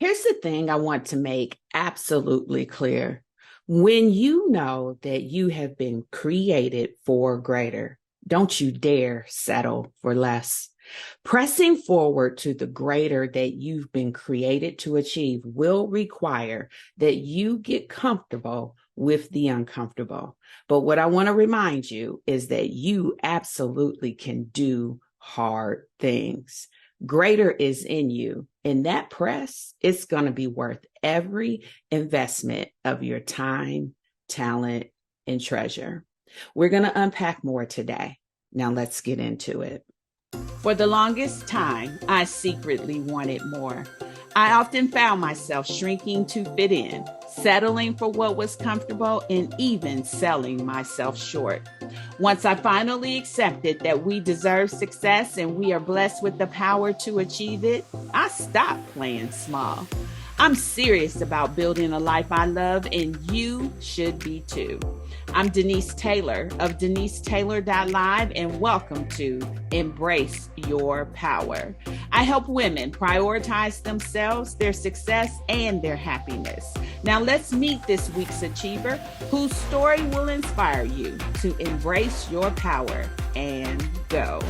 Here's the thing I want to make absolutely clear. When you know that you have been created for greater, don't you dare settle for less. Pressing forward to the greater that you've been created to achieve will require that you get comfortable with the uncomfortable. But what I want to remind you is that you absolutely can do hard things. Greater is in you. In that press, it's going to be worth every investment of your time, talent, and treasure. We're going to unpack more today. Now let's get into it. For the longest time, I secretly wanted more. I often found myself shrinking to fit in, settling for what was comfortable, and even selling myself short. Once I finally accepted that we deserve success and we are blessed with the power to achieve it, I stopped playing small. I'm serious about building a life I love, and you should be too. I'm Denise Taylor of DeniseTaylor.live, and welcome to Embrace Your Power. I help women prioritize themselves, their success, and their happiness. Now let's meet this week's achiever whose story will inspire you to embrace your power and go.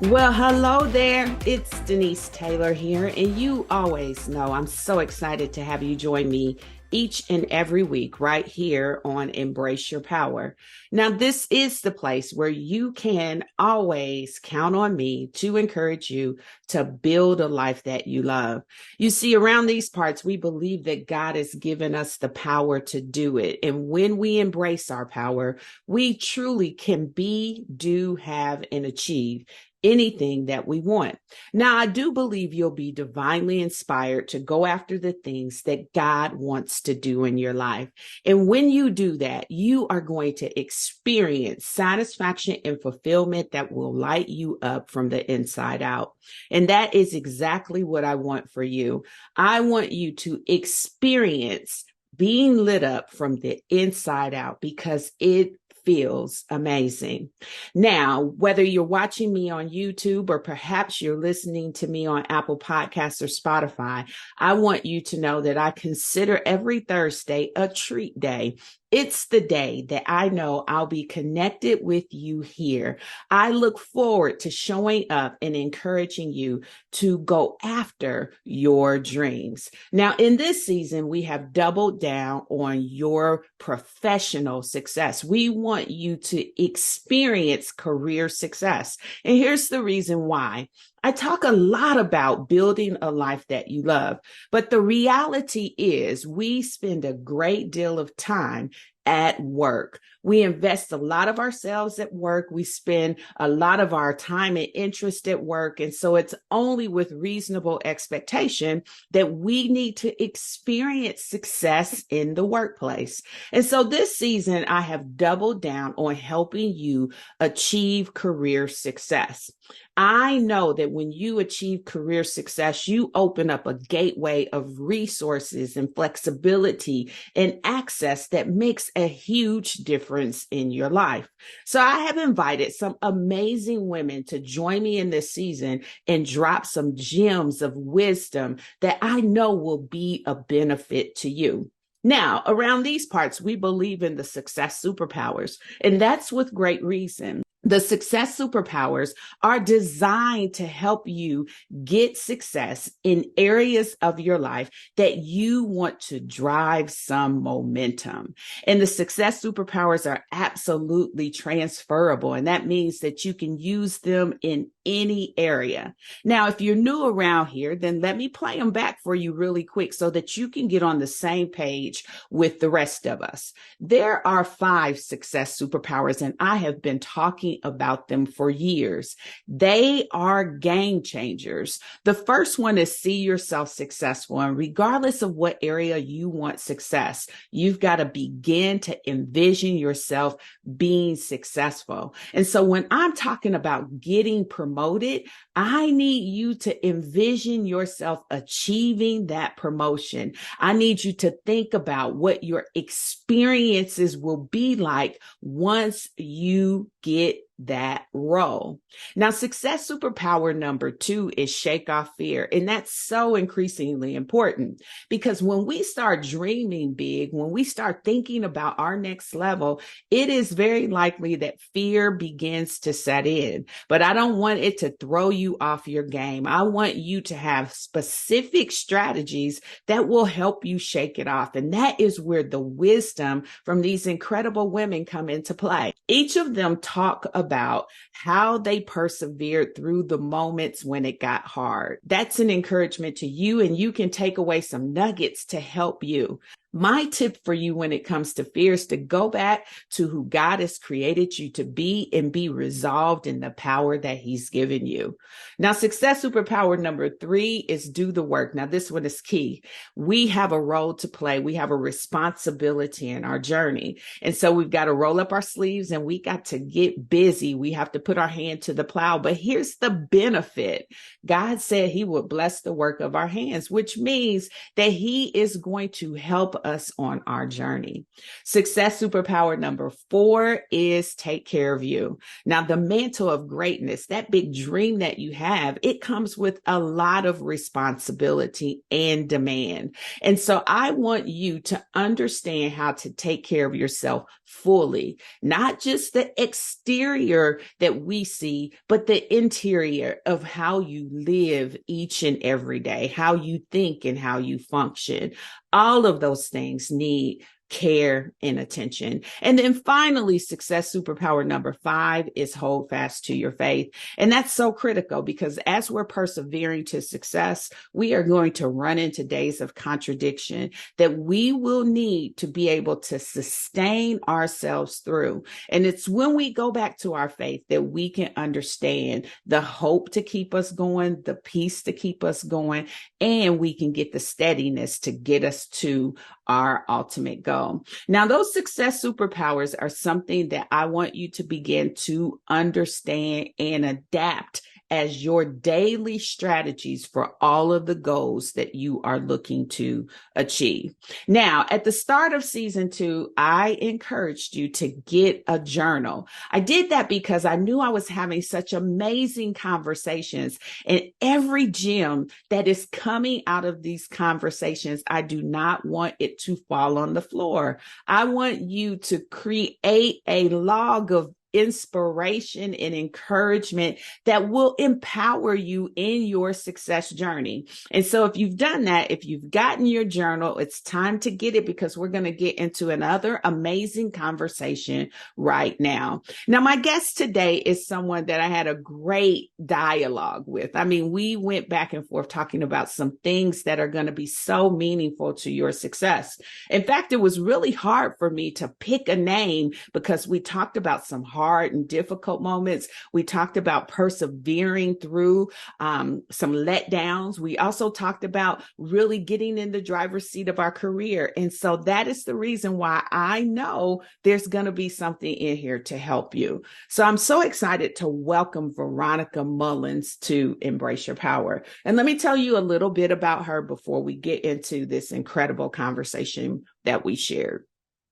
Well, hello there. It's Denise Taylor here, and you always know I'm so excited to have you join me each and every week right here on Embrace Your Power. Now, this is the place where you can always count on me to encourage you to build a life that you love. You see, around these parts, we believe that God has given us the power to do it. And when we embrace our power, we truly can be, do, have, and achieve anything that we want. Now, I do believe you'll be divinely inspired to go after the things that God wants to do in your life. And when you do that, you are going to experience satisfaction and fulfillment that will light you up from the inside out. And that is exactly what I want for you. I want you to experience being lit up from the inside out because it feels amazing. Now, whether you're watching me on YouTube or perhaps you're listening to me on Apple Podcasts or Spotify, I want you to know that I consider every Thursday a treat day. It's the day that I know I'll be connected with you here. I look forward to showing up and encouraging you to go after your dreams. Now, in this season, we have doubled down on your professional success. We want you to experience career success. And here's the reason why. I talk a lot about building a life that you love, but the reality is we spend a great deal of time at work. We invest a lot of ourselves at work. We spend a lot of our time and interest at work. And so it's only with reasonable expectation that we need to experience success in the workplace. And so this season, I have doubled down on helping you achieve career success. I know that when you achieve career success, you open up a gateway of resources and flexibility and access that makes a huge difference in your life. So I have invited some amazing women to join me in this season and drop some gems of wisdom that I know will be a benefit to you. Now, around these parts, we believe in the success superpowers, and that's with great reason. The success superpowers are designed to help you get success in areas of your life that you want to drive some momentum. And the success superpowers are absolutely transferable. And that means that you can use them in any area. Now, if you're new around here, then let me play them back for you really quick so that you can get on the same page with the rest of us. There are 5 success superpowers, and I have been talking about them for years. They are game changers. The first one is see yourself successful. And regardless of what area you want success, you've got to begin to envision yourself being successful. And so when I'm talking about getting promoted, I need you to envision yourself achieving that promotion. I need you to think about what your experiences will be like once you get that role. Now, success superpower number 2 is shake off fear. And that's so increasingly important because when we start dreaming big, when we start thinking about our next level, it is very likely that fear begins to set in. But I don't want it to throw you off your game. I want you to have specific strategies that will help you shake it off. And that is where the wisdom from these incredible women come into play. Each of them talk about how they persevered through the moments when it got hard. That's an encouragement to you, and you can take away some nuggets to help you. My tip for you when it comes to fear is to go back to who God has created you to be and be resolved in the power that he's given you. Now, success superpower number 3 is do the work. Now, this one is key. We have a role to play. We have a responsibility in our journey. And so we've got to roll up our sleeves and we got to get busy. We have to put our hand to the plow. But here's the benefit. God said he would bless the work of our hands, which means that he is going to help us on our journey. Success superpower number 4 is take care of you. Now, the mantle of greatness, that big dream that you have, it comes with a lot of responsibility and demand. And so I want you to understand how to take care of yourself fully, not just the exterior that we see, but the interior of how you live each and every day, how you think and how you function. All of those things need care and attention. And then finally, success superpower number 5 is hold fast to your faith. And that's so critical because as we're persevering to success, we are going to run into days of contradiction that we will need to be able to sustain ourselves through. And it's when we go back to our faith that we can understand the hope to keep us going, the peace to keep us going, and we can get the steadiness to get us to our ultimate goal. Now, those success superpowers are something that I want you to begin to understand and adapt as your daily strategies for all of the goals that you are looking to achieve. Now, at the start of season 2, I encouraged you to get a journal. I did that because I knew I was having such amazing conversations, and every gem that is coming out of these conversations, I do not want it to fall on the floor. I want you to create a log of inspiration and encouragement that will empower you in your success journey. And so if you've done that, if you've gotten your journal, it's time to get it because we're going to get into another amazing conversation right now. Now, my guest today is someone that I had a great dialogue with. I mean, we went back and forth talking about some things that are going to be so meaningful to your success. In fact, it was really hard for me to pick a name because we talked about some hard and difficult moments. We talked about persevering through some letdowns. We also talked about really getting in the driver's seat of our career. And so that is the reason why I know there's going to be something in here to help you. So I'm so excited to welcome Veronica Mullins to Embrace Your Power. And let me tell you a little bit about her before we get into this incredible conversation that we shared.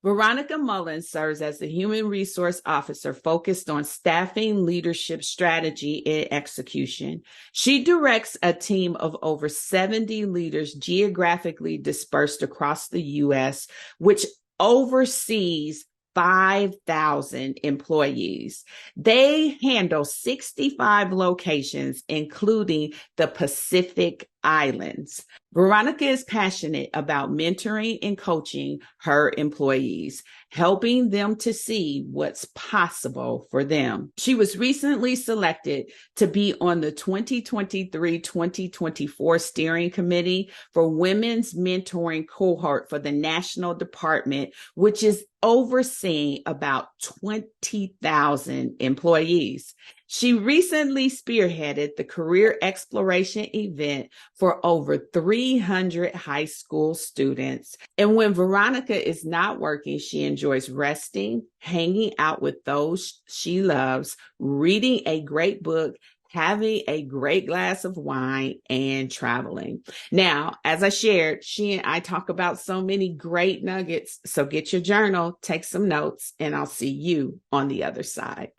Veronica Mullins serves as the Human Resource Officer focused on staffing, leadership, strategy, and execution. She directs a team of over 70 leaders geographically dispersed across the U.S., which oversees 5,000 employees. They handle 65 locations, including the Pacific Islands. Veronica is passionate about mentoring and coaching her employees, helping them to see what's possible for them. She was recently selected to be on the 2023-2024 steering committee for Women's Mentoring Cohort for the National Department, which is overseeing about 20,000 employees. She recently spearheaded the career exploration event for over 300 high school students. And when Veronica is not working, she enjoys resting, hanging out with those she loves, reading a great book, having a great glass of wine, and traveling. Now, as I shared, she and I talk about so many great nuggets. So get your journal, take some notes, and I'll see you on the other side.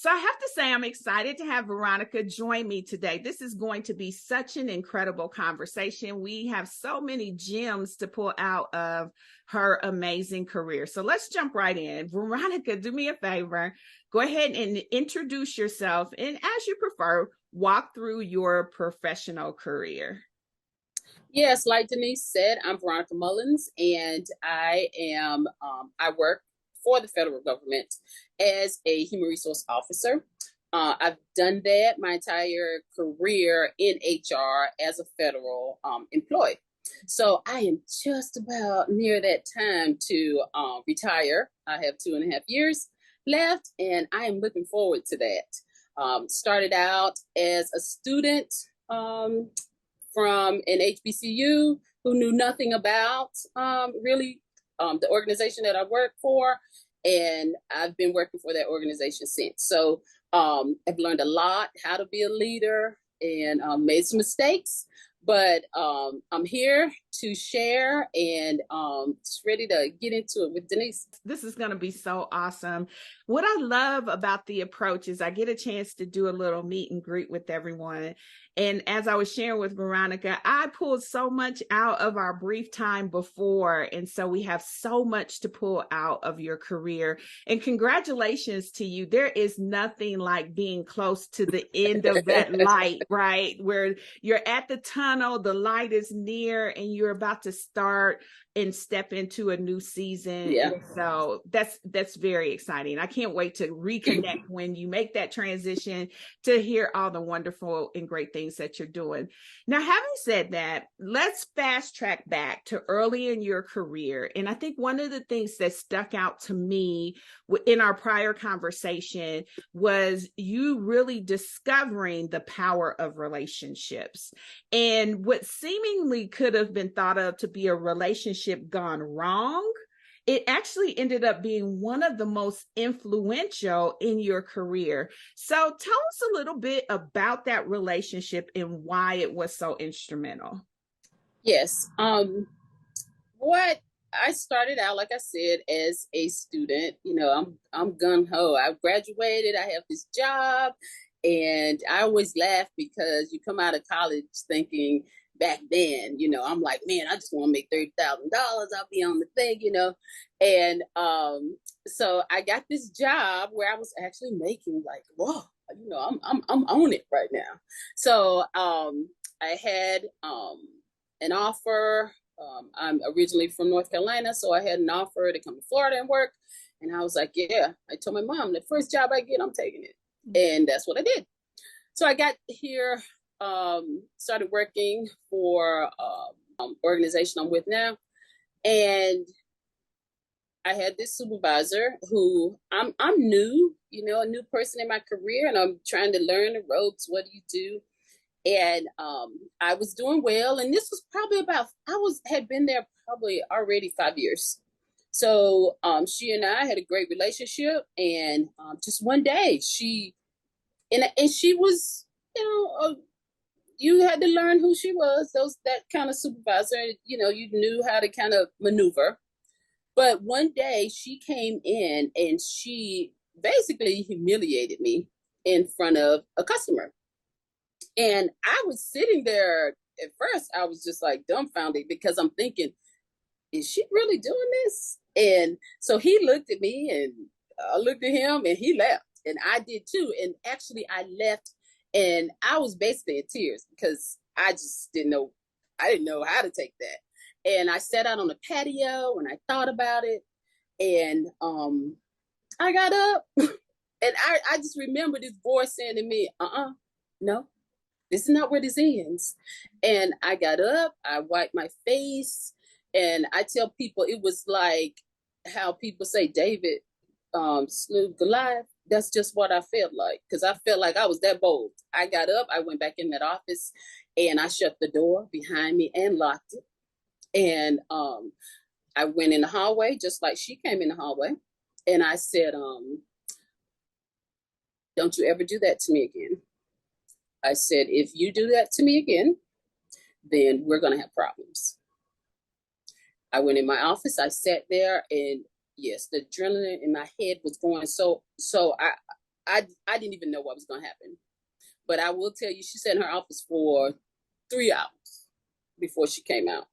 So I have to say, I'm excited to have Veronica join me today. This is going to be such an incredible conversation. We have so many gems to pull out of her amazing career. So let's jump right in. Veronica, do me a favor. Go ahead and introduce yourself, and as you prefer, walk through your professional career. Yes, like Denise said, I'm Veronica Mullins, and I work for the federal government as a human resource officer. I've done that my entire career in HR as a federal employee. So I am just about near that time to retire. I have 2.5 years left, and I am looking forward to that. Started out as a student from an HBCU who knew nothing about really the organization that I work for. And I've been working for that organization since. So I've learned a lot how to be a leader and made some mistakes. But I'm here to share and just ready to get into it with Denise. This is going to be so awesome. What I love about the approach is I get a chance to do a little meet and greet with everyone. And as I was sharing with Veronica, I pulled so much out of our brief time before. And so we have so much to pull out of your career. And congratulations to you. There is nothing like being close to the end of that light, right? Where you're at the tunnel, the light is near, and you're about to start and step into a new season. Yeah. And so that's very exciting. I can't wait to reconnect when you make that transition to hear all the wonderful and great things that you're doing. Now, having said that, let's fast track back to early in your career. And I think one of the things that stuck out to me in our prior conversation was you really discovering the power of relationships. And what seemingly could have been thought of to be a relationship gone wrong, it actually ended up being one of the most influential in your career. So tell us a little bit about that relationship and why it was so instrumental. Yes. What I started out, like I said, as a student. I'm gung ho. I graduated. I have this job, and I always laugh because you come out of college thinking back then. I'm like, man, I just want to make $30,000. I'll be on the thing. And so I got this job where I was actually making like, whoa, I'm on it right now. So I had an offer. I'm originally from North Carolina, so I had an offer to come to Florida and work. And I was like, yeah. I told my mom, the first job I get, I'm taking it. And that's what I did. So I got here, started working for organization I'm with now. And I had this supervisor who I'm new, a new person in my career, and I'm trying to learn the ropes. What do you do? And I was doing well, and this was probably had been there probably already 5 years. So she and I had a great relationship, and just one day she was, you had to learn who she was. That kind of supervisor, you knew how to kind of maneuver. But one day she came in and she basically humiliated me in front of a customer. And I was sitting there at first, I was just like dumbfounded because I'm thinking, is she really doing this? And so he looked at me and I looked at him and he left. And I did too. And actually I left and I was basically in tears because I just didn't know how to take that. And I sat out on the patio and I thought about it. And I got up and I just remember this voice saying to me, no. This is not where this ends. And I got up, I wiped my face, and I tell people it was like how people say David slew Goliath. That's just what I felt like, because I felt like I was that bold. I got up, I went back in that office, and I shut the door behind me and locked it. And I went in the hallway, just like she came in the hallway, and I said, don't you ever do that to me again. I said, if you do that to me again, then we're going to have problems. I went in my office, I sat there, and yes, the adrenaline in my head was going. So I didn't even know what was going to happen. But I will tell you, she sat in her office for 3 hours before she came out.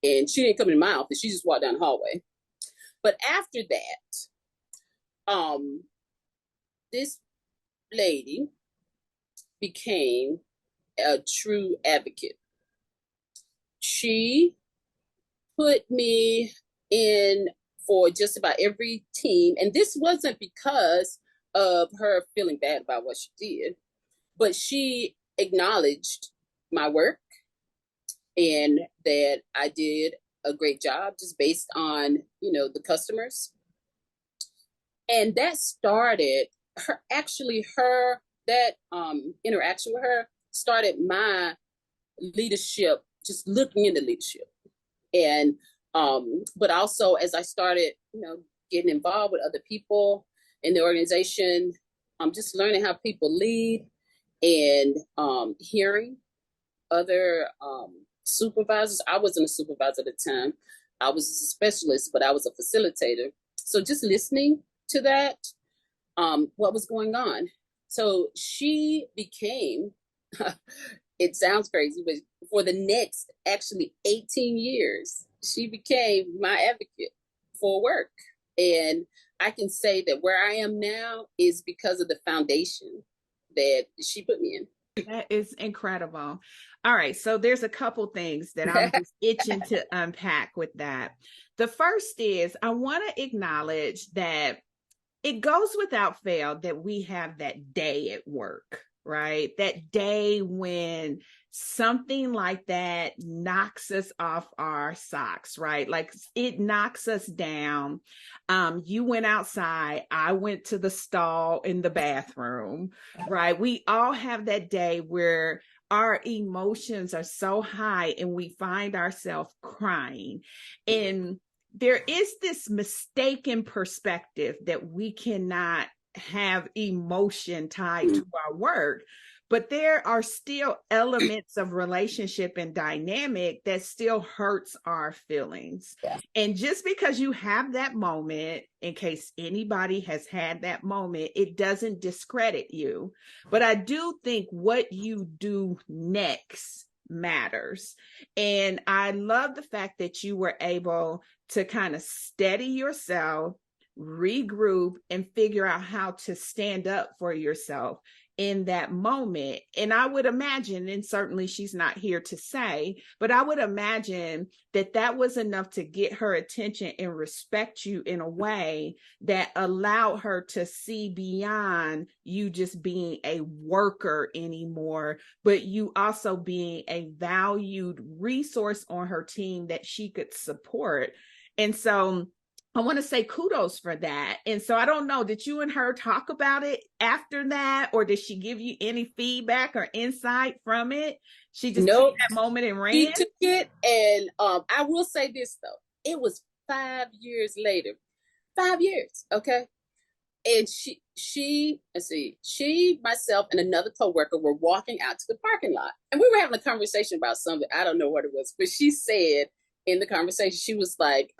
And she didn't come in my office. She just walked down the hallway. But after that, this lady became a true advocate. She put me in for just about every team. And this wasn't because of her feeling bad about what she did, but she acknowledged my work and that I did a great job just based on, the customers. And that started that interaction with her started my leadership, just looking into leadership. And but also as I started, getting involved with other people in the organization, I'm just learning how people lead and hearing other supervisors. I wasn't a supervisor at the time. I was a specialist, but I was a facilitator. So just listening to that, what was going on. So she became, it sounds crazy, but for the next actually 18 years, she became my advocate for work. And I can say that where I am now is because of the foundation that she put me in. That is incredible. All right. So there's a couple things that I'm just itching to unpack with that. The first is I want to acknowledge that it goes without fail that we have that day at work, right? That day when something like that knocks us off our socks, right? Like it knocks us down. You went outside, I went to the stall in the bathroom, right? We all have that day where our emotions are so high and we find ourselves crying. And there is this mistaken perspective that we cannot have emotion tied to our work, but there are still elements of relationship and dynamic that still hurts our feelings. Yeah. And just because you have that moment, in case anybody has had that moment, it doesn't discredit you. But I do think what you do next matters. And I love the fact that you were able to kind of steady yourself, regroup, and figure out how to stand up for yourself in that moment. And I would imagine, and certainly she's not here to say, but I would imagine that that was enough to get her attention and respect you in a way that allowed her to see beyond you just being a worker anymore, but you also being a valued resource on her team that she could support. And so I want to say kudos for that. And so I don't know, did you and her talk about it after that, or did she give you any feedback or insight from it? She just took that moment and ran? She took it, and I will say this, though. It was 5 years later. 5 years, okay? And she, myself, and another coworker were walking out to the parking lot. And we were having a conversation about something. I don't know what it was, but she said in the conversation, she was like,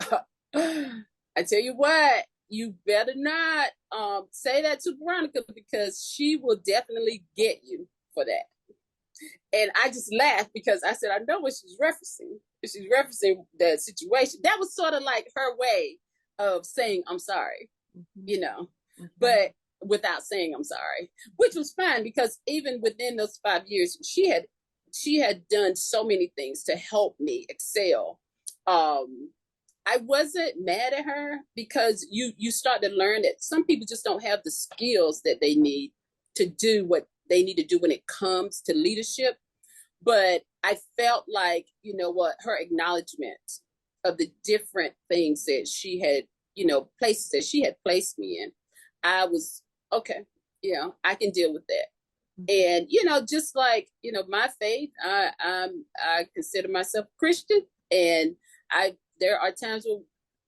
I tell you what, you better not say that to Veronica because she will definitely get you for that. And I just laughed because I said, I know what she's referencing. She's referencing the situation. That was sort of like her way of saying, I'm sorry, but without saying I'm sorry, which was fine because even within those 5 years, she had done so many things to help me excel. I wasn't mad at her because you start to learn that some people just don't have the skills that they need to do what they need to do when it comes to leadership. But I felt like, her acknowledgement of the different things that she had, places that she had placed me in, I was, okay, I can deal with that. And, just like, my faith, I consider myself Christian, and there are times when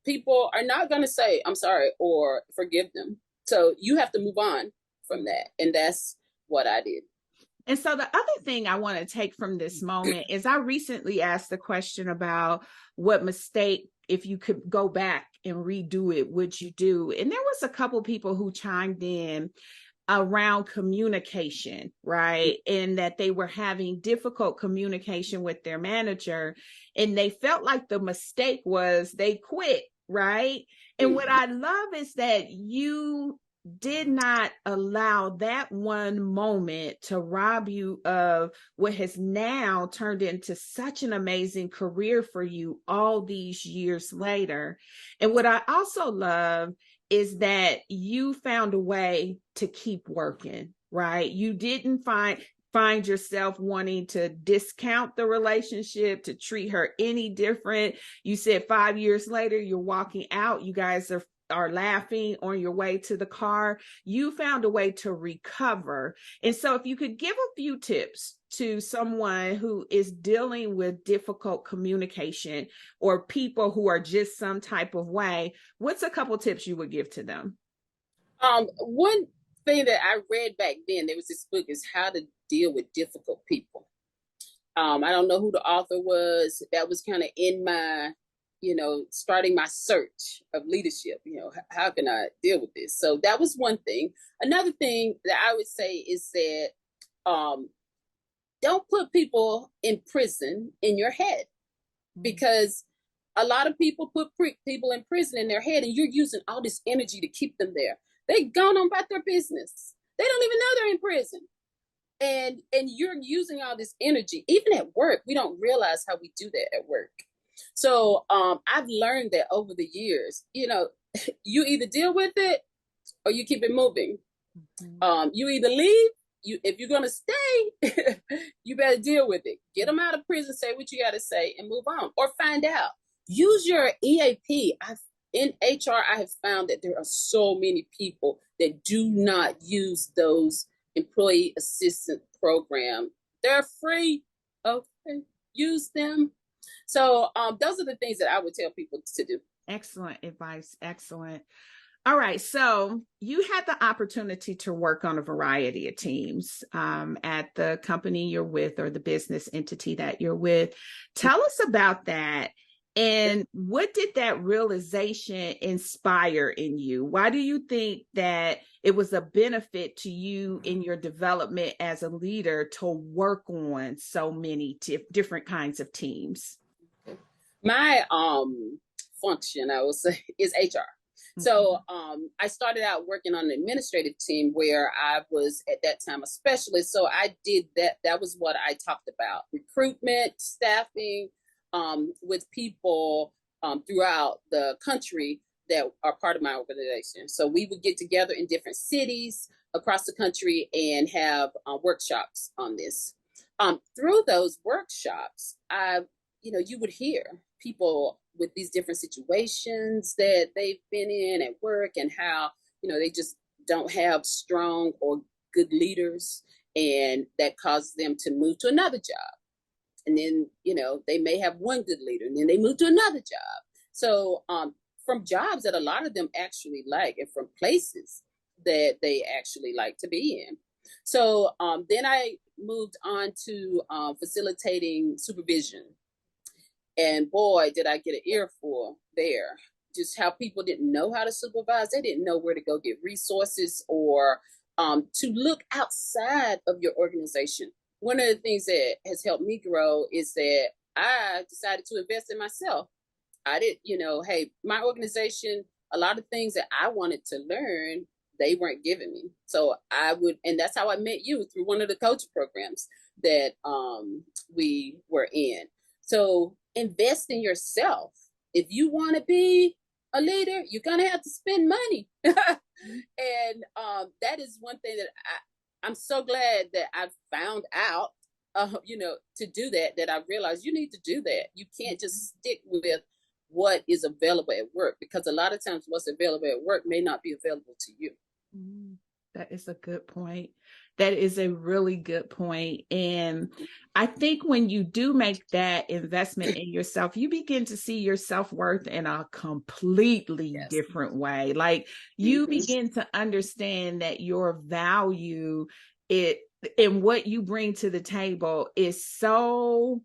people are not going to say, I'm sorry, or forgive them. So you have to move on from that. And that's what I did. And so the other thing I want to take from this moment is I recently asked the question about what mistake, if you could go back and redo it, would you do? And there was a couple people who chimed in around communication, right? And that they were having difficult communication with their manager, and they felt like the mistake was they quit, right? And what I love is that you did not allow that one moment to rob you of what has now turned into such an amazing career for you all these years later. And what I also love is that you found a way to keep working, right? You didn't find yourself wanting to discount the relationship, to treat her any different. You said 5 years later, you're walking out, you guys are laughing on your way to the car. You found a way to recover. And so if you could give a few tips to someone who is dealing with difficult communication or people who are just some type of way, what's a couple tips you would give to them? One thing that I read back then, there was this book, is How to Deal with Difficult People. I don't know who the author was. That was kind of in my, starting my search of leadership. How can I deal with this? So that was one thing. Another thing that I would say is that don't put people in prison in your head, because a lot of people put people in prison in their head, and you're using all this energy to keep them there. They gone on about their business. They don't even know they're in prison. And you're using all this energy. Even at work, we don't realize how we do that at work. So I've learned that over the years, you either deal with it or you keep it moving. You either leave, if you're going to stay, you better deal with it. Get them out of prison, say what you got to say, and move on. Or find out. Use your EAP. In HR, I have found that there are so many people that do not use those employee assistance program. They're free. Okay, use them. So those are the things that I would tell people to do. Excellent advice. Excellent. All right. So you had the opportunity to work on a variety of teams at the company you're with, or the business entity that you're with. Tell us about that. And what did that realization inspire in you? Why do you think that it was a benefit to you in your development as a leader to work on so many different kinds of teams? My function, I will say, is HR. So I started out working on an administrative team where I was at that time a specialist. So I did that. That was what I talked about: recruitment, staffing, with people throughout the country that are part of my organization. So we would get together in different cities across the country and have workshops on this. Through those workshops, you would hear people with these different situations that they've been in at work, and how, they just don't have strong or good leaders, and that causes them to move to another job. And then, they may have one good leader, and then they move to another job. So from jobs that a lot of them actually like, and from places that they actually like to be in. So then I moved on to facilitating supervision. And boy, did I get an earful there. Just how people didn't know how to supervise. They didn't know where to go get resources, or to look outside of your organization. One of the things that has helped me grow is that I decided to invest in myself. I did, hey, my organization, a lot of things that I wanted to learn, they weren't giving me. So and that's how I met you, through one of the coach programs that we were in. So invest in yourself. If you want to be a leader, you're going to have to spend money. And that is one thing that I'm so glad that I found out, to do that I realized you need to do that. You can't just stick with what is available at work, because a lot of times what's available at work may not be available to you. That is a good point. That is a really good point. And I think when you do make that investment in yourself, you begin to see your self-worth in a completely different way. Like you begin to understand that your value and what you bring to the table is so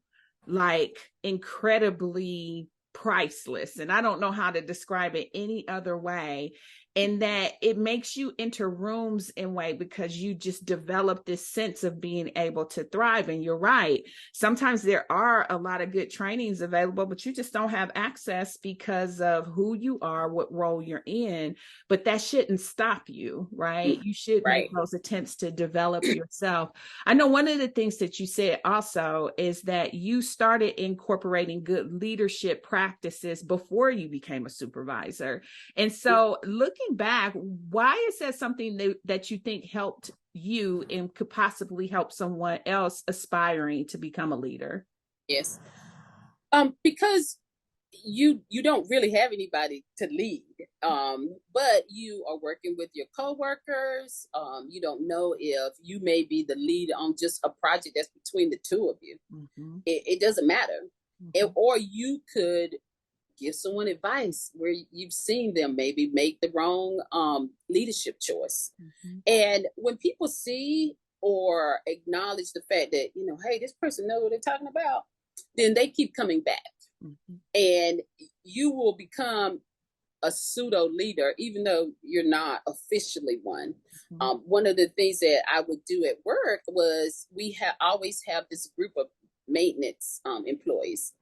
incredibly priceless. And I don't know how to describe it any other way. and that it makes you enter rooms in a way because you just develop this sense of being able to thrive. And you're right. Sometimes there are a lot of good trainings available, but you just don't have access because of who you are, what role you're in. But that shouldn't stop you, right? You should make Right. those attempts to develop yourself. I know one of the things that you said also is that you started incorporating good leadership practices before you became a supervisor. And so looking back, why is that something that you think helped you and could possibly help someone else aspiring to become a leader? Yes. Because you don't really have anybody to lead, but you are working with your coworkers. You don't know if you may be the lead on just a project that's between the two of you. Mm-hmm. It doesn't matter. Mm-hmm. Or you could give someone advice where you've seen them maybe make the wrong leadership choice. Mm-hmm. And when people see or acknowledge the fact that, hey, this person knows what they're talking about, then they keep coming back. Mm-hmm. And you will become a pseudo leader, even though you're not officially one. Mm-hmm. One of the things that I would do at work was always have this group of maintenance employees,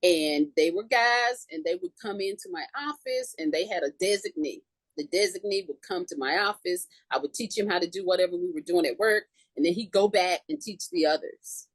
and they were guys, and they would come into my office, and they had a designee. The designee would come to my office. I would teach him how to do whatever we were doing at work, and then he'd go back and teach the others.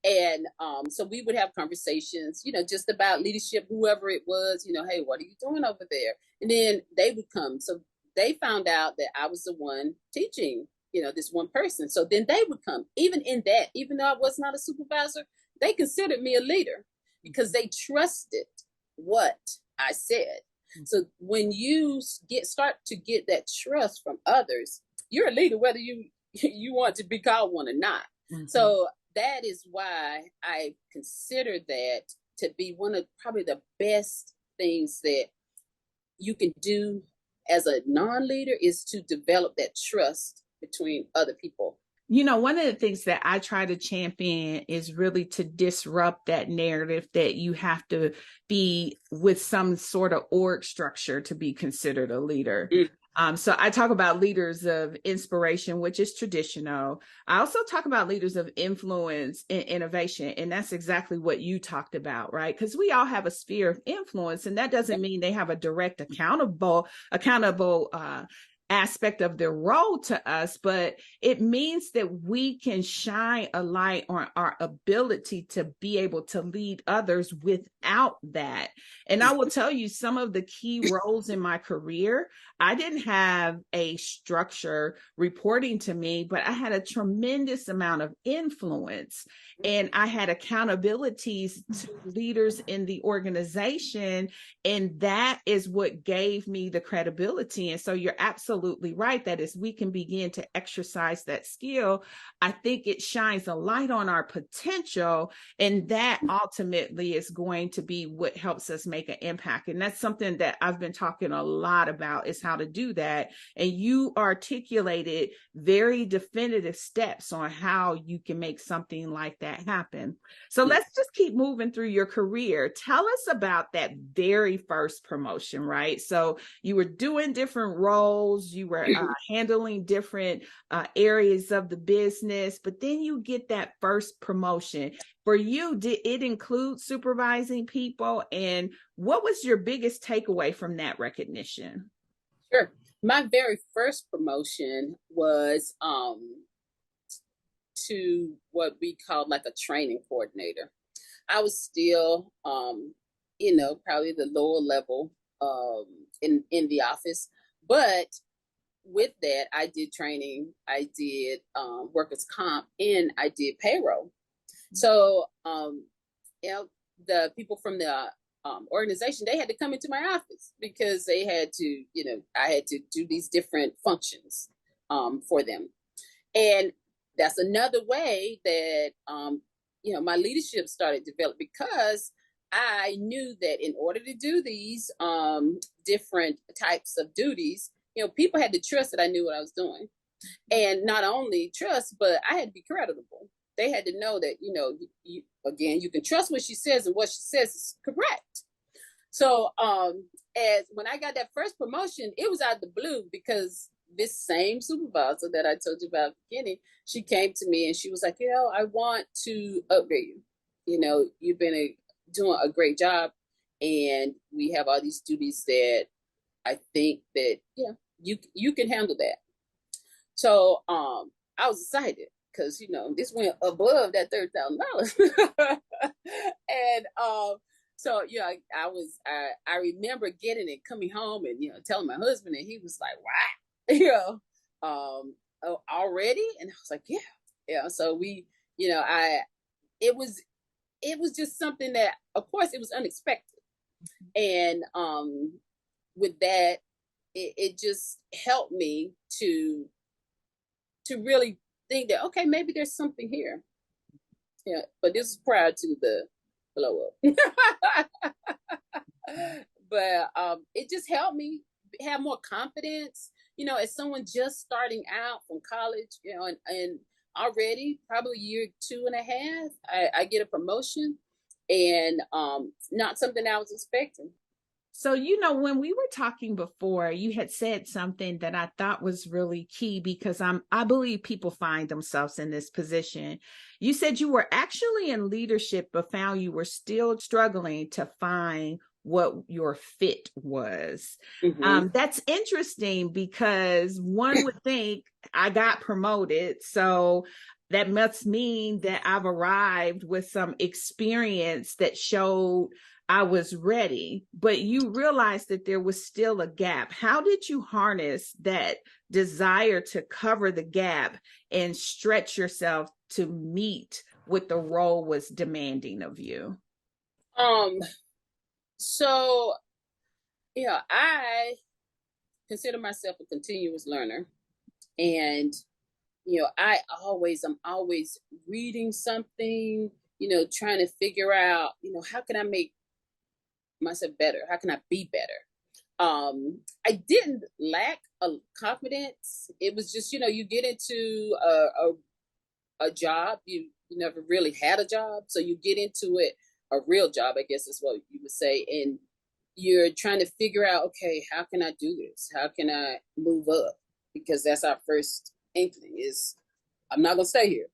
And so we would have conversations, just about leadership, whoever it was, hey, what are you doing over there? And then they would come. So they found out that I was the one teaching, this one person. So then they would come. Even in that, even though I was not a supervisor, they considered me a leader because they trusted what I said. So when you start to get that trust from others, you're a leader, whether you want to be called one or not. Mm-hmm. So that is why I consider that to be one of probably the best things that you can do as a non-leader, is to develop that trust between other people. One of the things that I try to champion is really to disrupt that narrative that you have to be with some sort of org structure to be considered a leader. So I talk about leaders of inspiration, which is traditional. I also talk about leaders of influence and innovation. And that's exactly what you talked about, right? Because we all have a sphere of influence, and that doesn't mean they have a direct accountable aspect of their role to us, but it means that we can shine a light on our ability to be able to lead others without that. And I will tell you, some of the key roles in my career, I didn't have a structure reporting to me, but I had a tremendous amount of influence, and I had accountabilities to leaders in the organization. And that is what gave me the credibility. And so you're absolutely right that as we can begin to exercise that skill, I think it shines a light on our potential. And that ultimately is going to be what helps us make an impact. And that's something that I've been talking a lot about, is how to do that. And you articulated very definitive steps on how you can make something like that happen. So let's just keep moving through your career. Tell us about that very first promotion, right? So you were doing different roles, you were handling different areas of the business, but then you get that first promotion. For you, did it include supervising people? And what was your biggest takeaway from that recognition? Sure. My very first promotion was to what we call like a training coordinator. I was still, probably the lower level in the office, but with that, I did training, I did workers' comp, and I did payroll. So, the people from the organization, they had to come into my office because they had to, I had to do these different functions for them. And that's another way that, my leadership started to develop, because I knew that in order to do these different types of duties, people had to trust that I knew what I was doing. And not only trust, but I had to be credible. They had to know that, you can trust what she says, and what she says is correct. So as when I got that first promotion, it was out of the blue because this same supervisor that I told you about at the beginning, she came to me and she was like, I want to upgrade you. You've been doing a great job, and we have all these duties that I think that you can handle that. So I was excited because this went above that $30,000, and so I remember getting it, coming home, and telling my husband, and he was like, "Wow, already?" And I was like, "Yeah." So we, it was just something that, of course, it was unexpected, and with that, it just helped me to really think that, okay, maybe there's something here. Yeah, but this is prior to the blow up. But it just helped me have more confidence, as someone just starting out from college, and already probably year 2.5, I get a promotion, and not something I was expecting. So, when we were talking before, you had said something that I thought was really key, because I believe people find themselves in this position. You said you were actually in leadership, but found you were still struggling to find what your fit was. Mm-hmm. That's interesting, because one would think I got promoted, so that must mean that I've arrived with some experience that showed I was ready, but you realized that there was still a gap. How did you harness that desire to cover the gap and stretch yourself to meet what the role was demanding of you? So, I consider myself a continuous learner, and I'm always reading something, trying to figure out, how can I make myself better? How can I be better? I didn't lack a confidence. It was just, you get into a job, you never really had a job, so you get into it, a real job, I guess is what you would say, and you're trying to figure out, okay, how can I do this? How can I move up? Because that's our first inkling is, I'm not gonna stay here.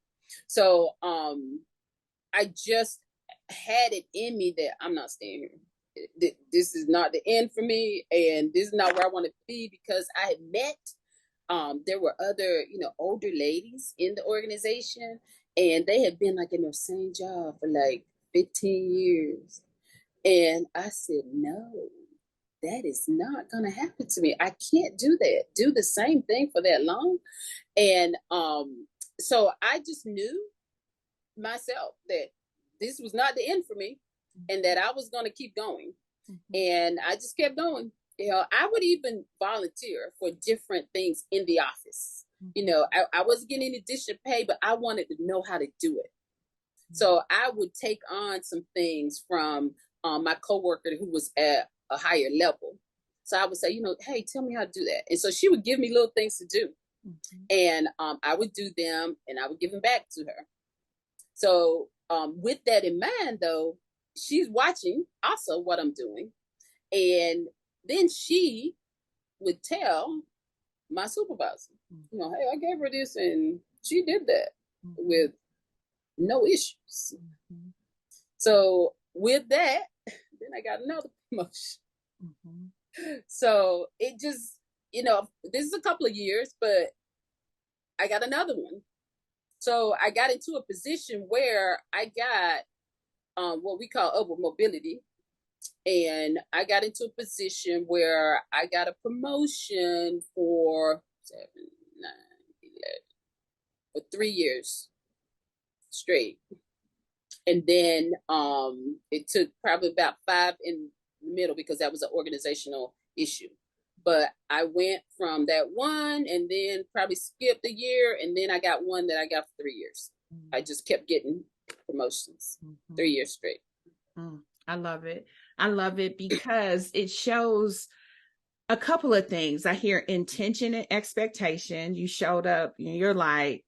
So I just had it in me that I'm not staying here. This is not the end for me, and this is not where I want to be, because I had met there were other, older ladies in the organization, and they had been like in their same job for like 15 years. And I said, no, that is not going to happen to me. I can't do that, do the same thing for that long. And so I just knew myself that this was not the end for me, and that I was going to keep going. And I just kept going. I would even volunteer for different things in the office. I wasn't getting any additional pay, but I wanted to know how to do it. So I would take on some things from my coworker who was at a higher level. So I would say, hey, tell me how to do that. And so she would give me little things to do. And I would do them, and I would give them back to her. So with that in mind, though, she's watching also what I'm doing. And then she would tell my supervisor, hey, I gave her this, and she did that with no issues. So with that, then I got another promotion. So it just, this is a couple of years, but I got another one. So I got into a position where I got what we call upward mobility. And I got into a position where I got a promotion for 7, 9, 11, for 3 years straight. And then it took probably about 5 in the middle, because that was an organizational issue. But I went from that one, and then probably skipped a year, and then I got one that I got for 3 years. I just kept getting promotions 3 years straight. I love it. I love it because it shows a couple of things. I hear intention and expectation. You showed up and you're like,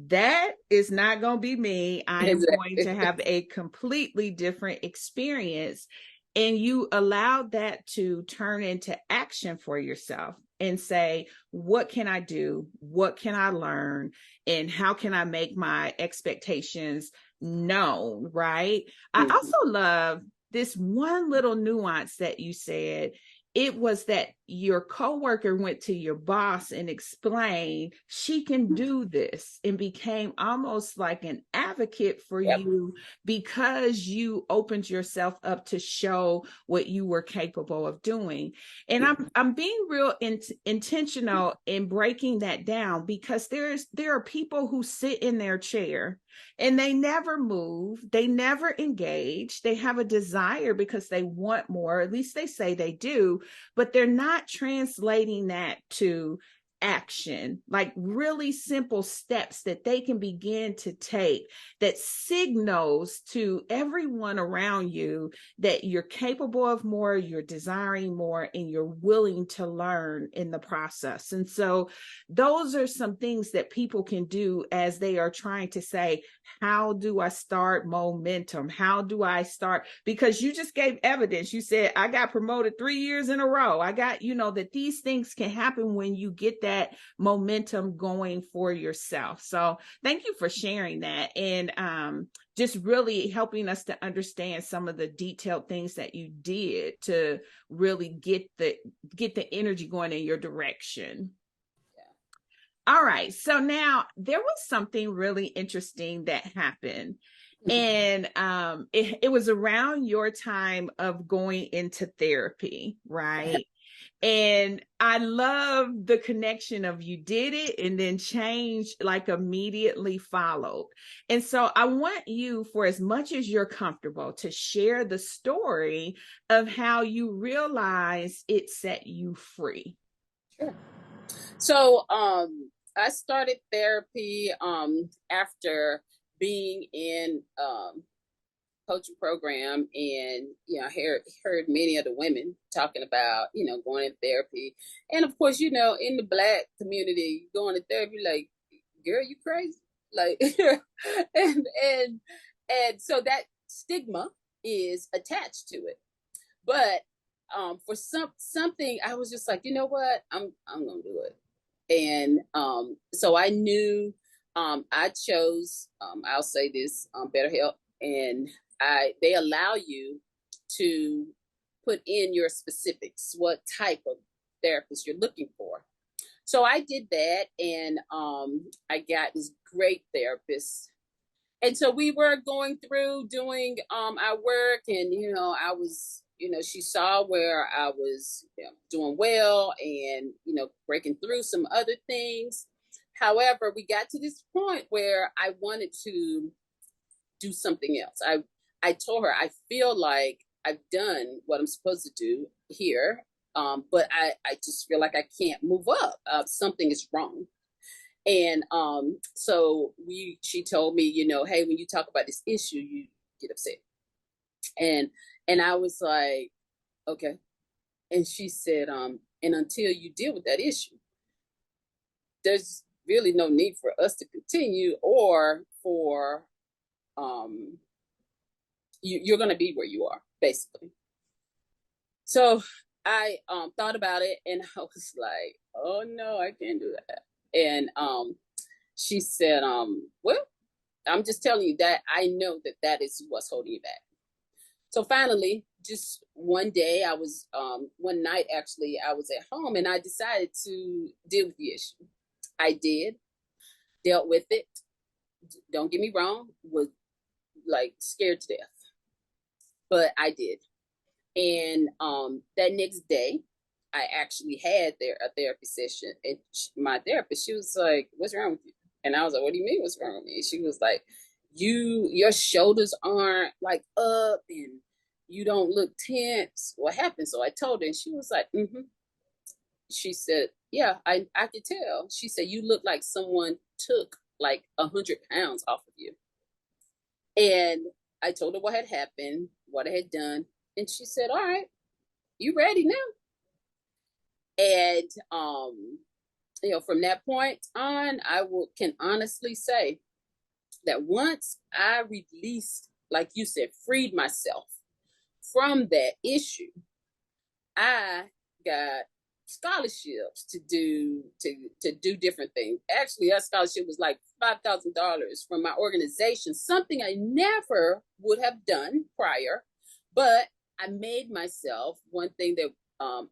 that is not going to be me. I am going to have a completely different experience. and you allowed that to turn into action for yourself and say, what can I do? What can I learn? And how can I make my expectations known? Right. I Mm-hmm. also love this one little nuance that you said. It was that your coworker went to your boss and explained she can do this, and became almost like an advocate for Yep. you because you opened yourself up to show what you were capable of doing. And I'm being real intentional in breaking that down, because there are people who sit in their chair and they never move, they never engage, they have a desire because they want more, at least they say they do, but they're not translating that to action, like really simple steps that they can begin to take, that signals to everyone around you that you're capable of more, you're desiring more, and you're willing to learn in the process. And so those are some things that people can do as they are trying to say, how do I start momentum? How do I start? Because you just gave evidence. You said, I got promoted 3 years in a row. I got, that these things can happen when you get that momentum going for yourself. So thank you for sharing that, and just really helping us to understand some of the detailed things that you did to really get the energy going in your direction. All right. So now there was something really interesting that happened. And it was around your time of going into therapy, right? And I love the connection of you did it and then change like immediately followed. And so I want you, for as much as you're comfortable, to share the story of how you realize it set you free. Sure. So I started therapy after being in coaching program, and I heard many of the women talking about going in therapy, and of course in the Black community going to therapy, like, girl, you crazy, like, and so that stigma is attached to it. But for something, I was just like, you know what, I'm gonna do it. And so I knew, I chose, I'll say this, BetterHelp, and they allow you to put in your specifics, what type of therapist you're looking for. So I did that, and I got this great therapist. And so we were going through doing our work, and I was, she saw where I was doing well, and breaking through some other things. However, we got to this point where I wanted to do something else. I told her, I feel like I've done what I'm supposed to do here, but I just feel like I can't move up. Something is wrong. And so she told me, hey, when you talk about this issue, you get upset. And I was like, okay. And she said, and until you deal with that issue, there's really no need for us to continue, or for you're going to be where you are, basically. So I thought about it, and I was like, oh no, I can't do that. And she said, well, I'm just telling you that I know that is what's holding you back. So finally, just one day, one night actually, I was at home, and I decided to deal with the issue. I dealt with it. Don't get me wrong, was like scared to death, but I did. And that next day, I actually had a therapy session, and my therapist, she was like, "What's wrong with you?" And I was like, "What do you mean, what's wrong with me?" She was like, your shoulders aren't like up, and you don't look tense. What happened?" So I told her, and she was like, "Mm-hmm." She said, "Yeah, I could tell." She said, "You look like someone took like 100 pounds off of you." And I told her what had happened, what I had done, and she said, "All right, you ready now?" And from that point on, can honestly say that once I released, like you said, freed myself from that issue, I got scholarships to do different things. Actually, that scholarship was like $5,000 from my organization, something I never would have done prior. But I made myself, one thing that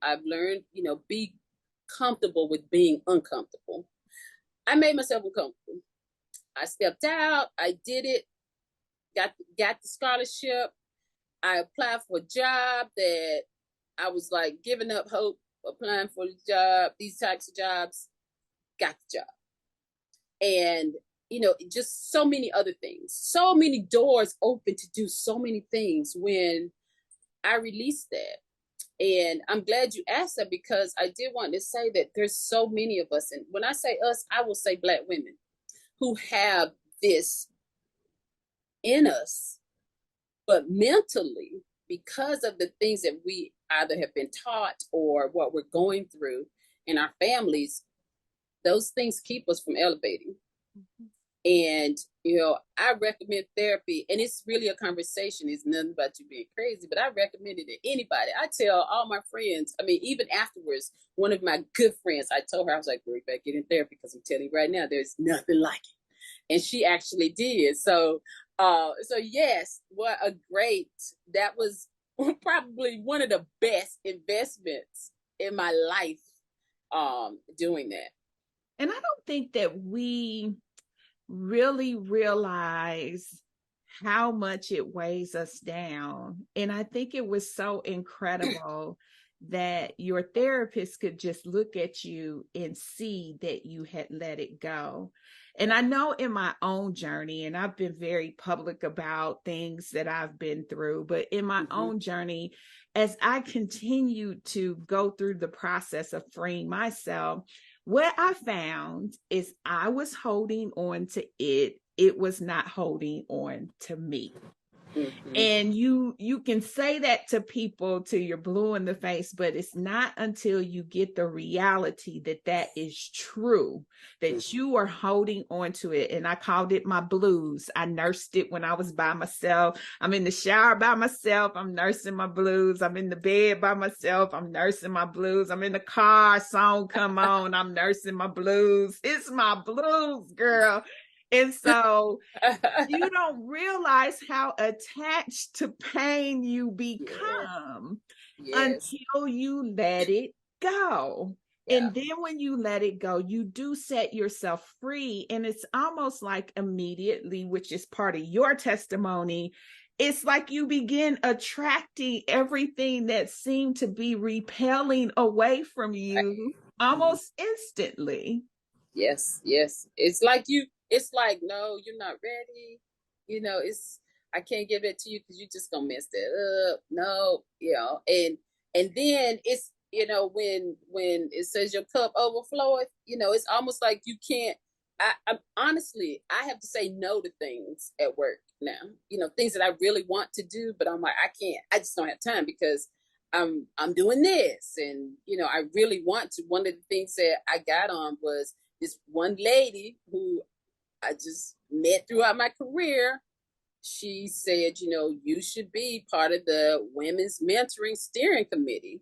I've learned, be comfortable with being uncomfortable. I made myself uncomfortable. I stepped out, I did it, got the scholarship. I applied for a job that I was like giving up hope, applying for the job, these types of jobs, got the job. And, just so many other things, so many doors open to do so many things when I released that. And I'm glad you asked that, because I did want to say that there's so many of us. And when I say us, I will say Black women who have this in us, but mentally, because of the things that we either have been taught or what we're going through in our families, those things keep us from elevating. Mm-hmm. And, I recommend therapy, and it's really a conversation. It's nothing about you being crazy, but I recommend it to anybody. I tell all my friends, even afterwards, one of my good friends, I told her, I was like, "Girl, you better get in therapy, because I'm telling you right now, there's nothing like it." And she actually did. So yes, what a great, that was probably one of the best investments in my life, doing that. And I don't think that we really realize how much it weighs us down. And I think it was so incredible that your therapist could just look at you and see that you had let it go. And I know in my own journey, and I've been very public about things that I've been through, but in my own journey, as I continued to go through the process of freeing myself, what I found is I was holding on to it. It was not holding on to me. Mm-hmm. And you can say that to people till you're blue in the face, but it's not until you get the reality that is true, that you are holding on to it. And I called it my blues. I nursed it when I was by myself. I'm in the shower by myself. I'm nursing my blues. I'm in the bed by myself. I'm nursing my blues. I'm in the car, song come on. I'm nursing my blues. It's my blues, girl. And so you don't realize how attached to pain you become until you let it go. Yeah. And then when you let it go, you do set yourself free. And it's almost like immediately, which is part of your testimony, it's like you begin attracting everything that seemed to be repelling away from you almost instantly. Yes. It's like, no, you're not ready. I can't give it to you because you're just gonna mess that up. No, and then it's, when it says your cup overfloweth, it's almost like you can't. I honestly, I have to say no to things at work now. Things that I really want to do, but I'm like, I can't. I just don't have time because I'm doing this, and I really want to. One of the things that I got on was this one lady who I just met throughout my career. She said, you should be part of the Women's Mentoring Steering Committee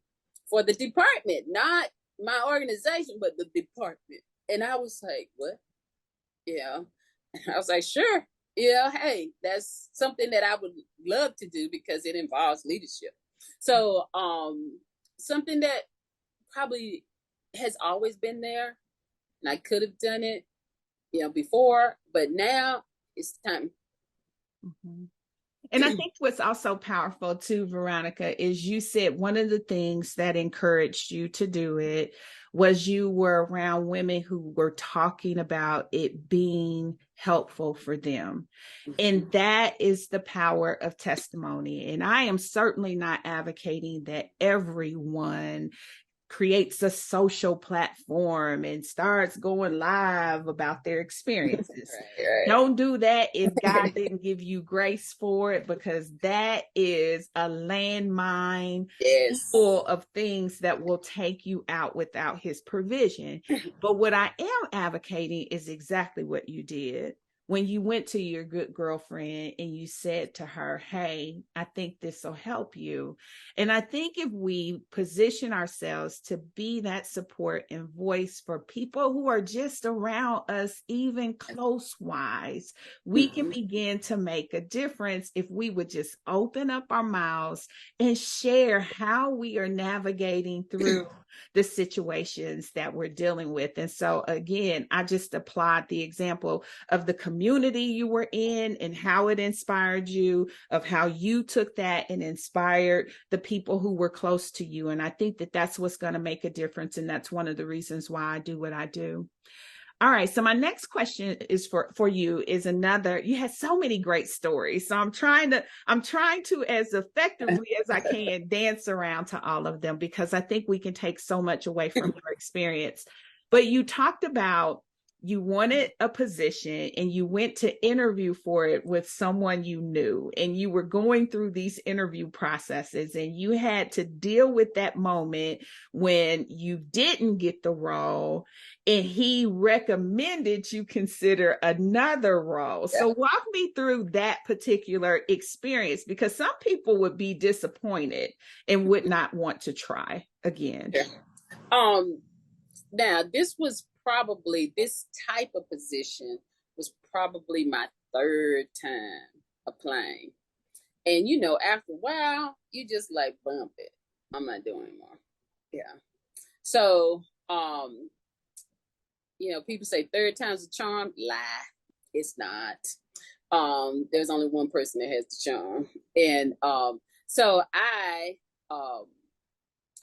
for the department, not my organization, but the department. And I was like, what? Yeah. I was like, sure. Yeah, hey, that's something that I would love to do because it involves leadership. So something that probably has always been there, and I could have done it, before, but now it's time. Mm-hmm. And I think what's also powerful too, Veronica, is you said one of the things that encouraged you to do it was you were around women who were talking about it being helpful for them. And that is the power of testimony. And I am certainly not advocating that everyone creates a social platform and starts going live about their experiences. Right. Don't do that if God didn't give you grace for it, because that is a landmine full of things that will take you out without his provision. But what I am advocating is exactly what you did. when you went to your good girlfriend and you said to her, hey, I think this will help you. And I think if we position ourselves to be that support and voice for people who are just around us, even close wise, we can begin to make a difference if we would just open up our mouths and share how we are navigating through the situations that we're dealing with. And so, again, I just applied the example of the community you were in and how it inspired you, of how you took that and inspired the people who were close to you. And I think that that's what's going to make a difference. And that's one of the reasons why I do what I do. All right. So my next question is for you is another, you had so many great stories. So I'm trying to as effectively as I can dance around to all of them, because I think we can take so much away from your experience. But you talked about you wanted a position and you went to interview for it with someone you knew, and you were going through these interview processes, and you had to deal with that moment when you didn't get the role and he recommended you consider another role. Yeah. So walk me through that particular experience, because some people would be disappointed and would not want to try again. Yeah. Now, this type of position was probably my third time applying. And, after a while, you just like bump it. I'm not doing anymore. Yeah. So, people say third time's a charm. Lie. It's not. There's only one person that has the charm. And so I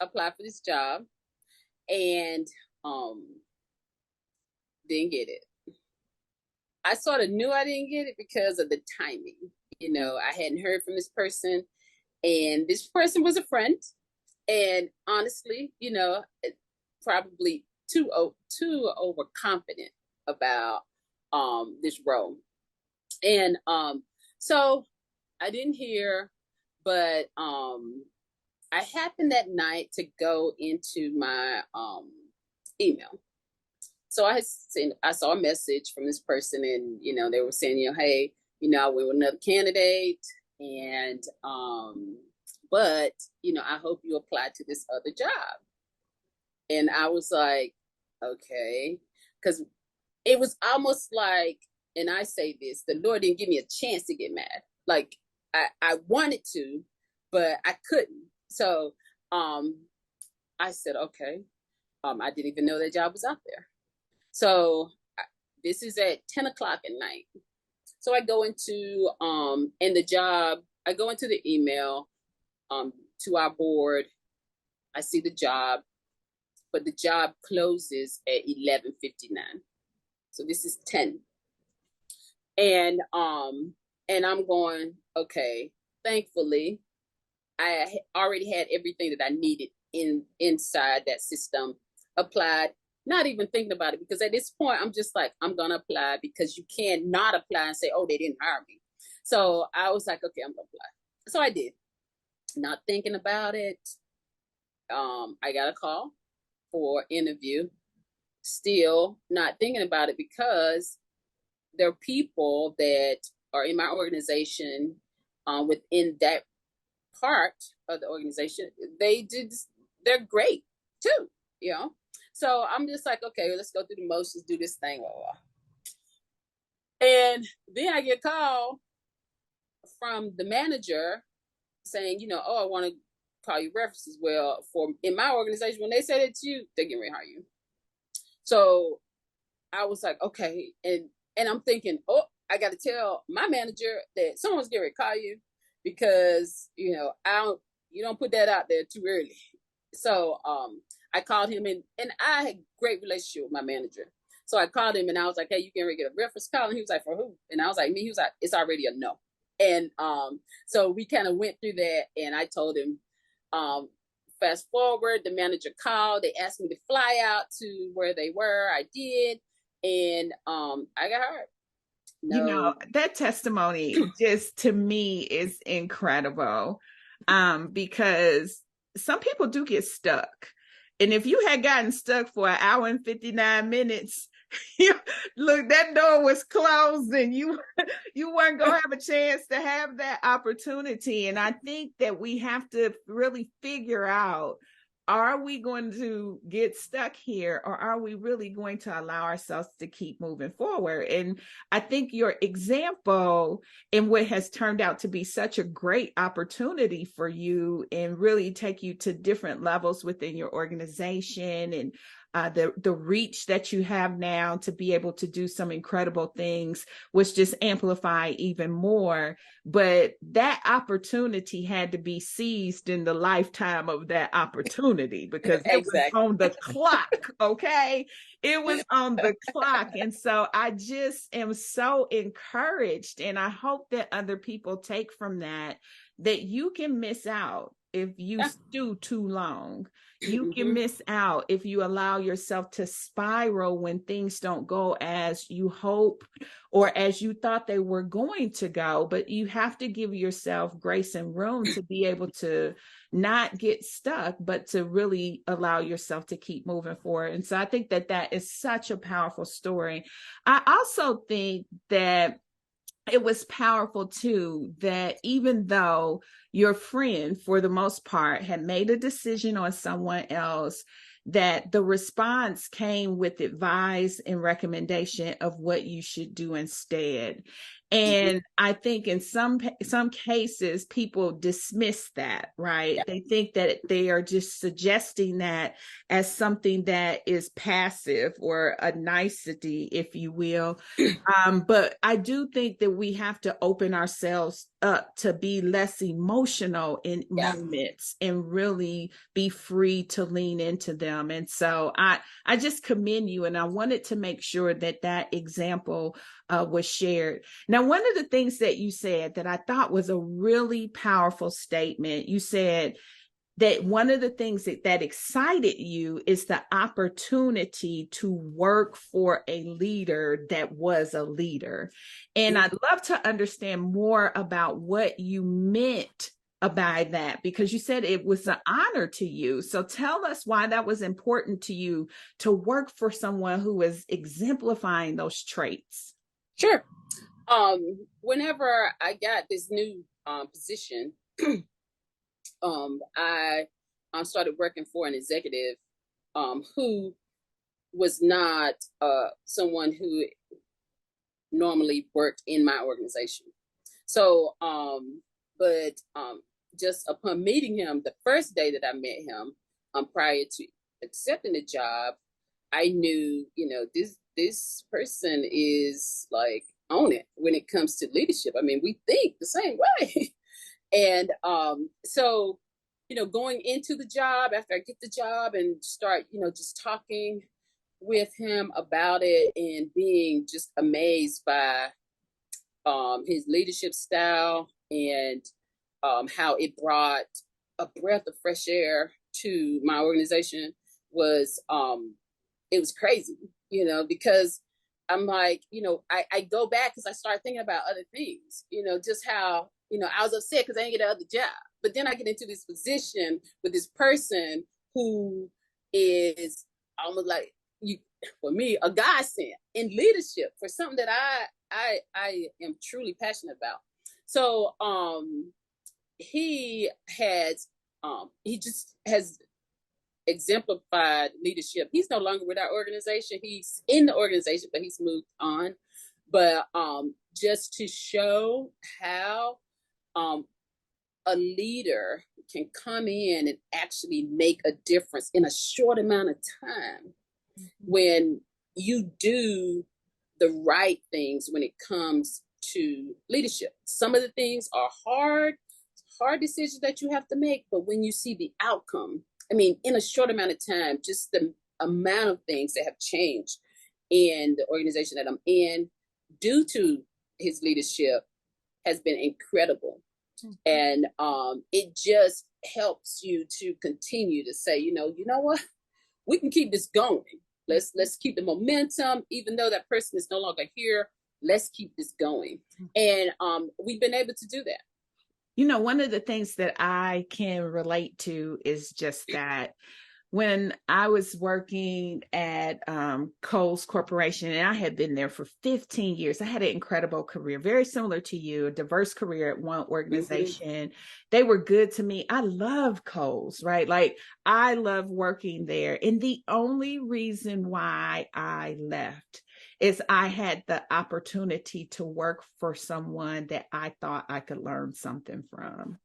applied for this job and didn't get it. I sort of knew I didn't get it because of the timing. I hadn't heard from this person, and this person was a friend. And honestly, probably too overconfident about this role. And so I didn't hear, but I happened that night to go into my email. So I saw a message from this person, and they were saying, hey, I went with another candidate, and but I hope you apply to this other job. And I was like, okay, because it was almost like, and I say this, the Lord didn't give me a chance to get mad. Like I wanted to, but I couldn't. So I said, okay. I didn't even know that job was out there. So this is at 10 o'clock at night. So I go into I go into the email to our board. I see the job, but the job closes at 11:59. So this is 10. And I'm going, okay, thankfully, I already had everything that I needed inside that system applied, not even thinking about it, because at this point, I'm just like, I'm going to apply, because you can't not apply and say, oh, they didn't hire me. So I was like, okay, I'm going to apply. So I did, not thinking about it. I got a call for interview, still not thinking about it, because there are people that are in my organization within that part of the organization. They're great too, So I'm just like, okay, let's go through the motions, do this thing. Blah, blah. And then I get a call from the manager saying, oh, I want to call you references. Well, in my organization, when they say that to you, they're getting ready to hire you. So I was like, okay. And I'm thinking, oh, I got to tell my manager that someone's getting ready to call you, because, you don't put that out there too early. So I called him, and I had a great relationship with my manager. So I called him, and I was like, hey, you can get a reference call? And he was like, for who? And I was like, me. He was like, it's already a no. And so we kind of went through that, and I told him, fast forward, the manager called. They asked me to fly out to where they were. I did, and I got hired. No. That testimony just, to me, is incredible, because some people do get stuck. And if you had gotten stuck for 1 hour and 59 minutes, Look, that door was closed and you weren't going to have a chance to have that opportunity. And I think that we have to really figure out, are we going to get stuck here, or are we really going to allow ourselves to keep moving forward? And I think your example in what has turned out to be such a great opportunity for you and really take you to different levels within your organization, and the reach that you have now to be able to do some incredible things, was just amplified even more. But that opportunity had to be seized in the lifetime of that opportunity, because it was Exactly. on the clock. Okay, it was on the clock. And so I just am so encouraged, and I hope that other people take from that you can miss out if you stew too long. You can miss out if you allow yourself to spiral when things don't go as you hope or as you thought they were going to go. But you have to give yourself grace and room to be able to not get stuck, but to really allow yourself to keep moving forward. And so I think that that is such a powerful story. I also think that it was powerful too, that even though your friend, for the most part, had made a decision on someone else, that the response came with advice and recommendation of what you should do instead. And I think in some cases, people dismiss that, right? They think that they are just suggesting that as something that is passive or a nicety, if you will. But I do think that we have to open ourselves up to be less emotional in moments and really be free to lean into them. And so I just commend you, and I wanted to make sure that that example was shared. Now, one of the things that you said that I thought was a really powerful statement, you said that one of the things that excited you is the opportunity to work for a leader that was a leader. And I'd love to understand more about what you meant by that, because you said it was an honor to you. So tell us why that was important to you, to work for someone who is exemplifying those traits. Sure. Whenever I got this new position, I started working for an executive who was not someone who normally worked in my organization. So, just upon meeting him, the first day that I met him, prior to accepting the job, I knew, this person is like on it when it comes to leadership. I mean, we think the same way. And so, going into the job, after I get the job and start, just talking with him about it and being just amazed by his leadership style and how it brought a breath of fresh air to my organization was it was crazy, because I'm like, I go back because I start thinking about other things, just how, I was upset because I didn't get another job. But then I get into this position with this person who is almost like, for me, a godsend in leadership for something that I am truly passionate about. So he just has exemplified leadership. He's no longer with our organization. He's in the organization, but he's moved on. But just to show how a leader can come in and actually make a difference in a short amount of time when you do the right things when it comes to leadership. Some of the things are hard decisions that you have to make, but when you see the outcome, I mean, in a short amount of time, just the amount of things that have changed in the organization that I'm in due to his leadership has been incredible. And it just helps you to continue to say, you know what, we can keep this going. Let's keep the momentum, even though that person is no longer here. Let's keep this going. And we've been able to do that. One of the things that I can relate to is just that when I was working at Kohl's Corporation, and I had been there for 15 years. I had an incredible career, very similar to you, a diverse career at one organization. They were good to me. I love Kohl's, right? Like, I love working there. And the only reason why I left is I had the opportunity to work for someone that I thought I could learn something from.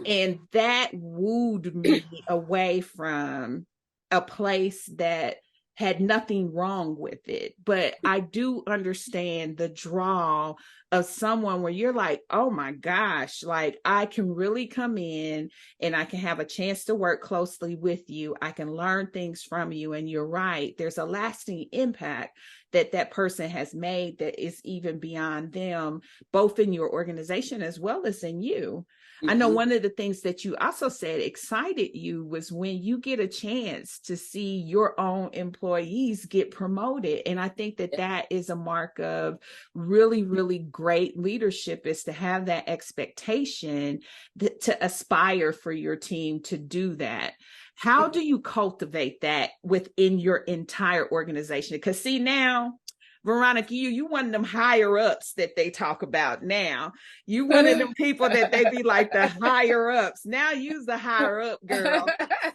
And that wooed me away from a place that had nothing wrong with it. But I do understand the draw of someone where you're like, oh my gosh, like I can really come in and I can have a chance to work closely with you. I can learn things from you. And you're right, there's a lasting impact that that person has made that is even beyond them, both in your organization as well as in you. I know one of the things that you also said excited you was when you get a chance to see your own employees get promoted. And I think that that is a mark of really, really great leadership, is to have that expectation to aspire for your team to do that. How do you cultivate that within your entire organization? Because see, now, Veronica, you one of them higher ups that they talk about now. You one of them people that they be like the higher ups. Now you's the higher up girl.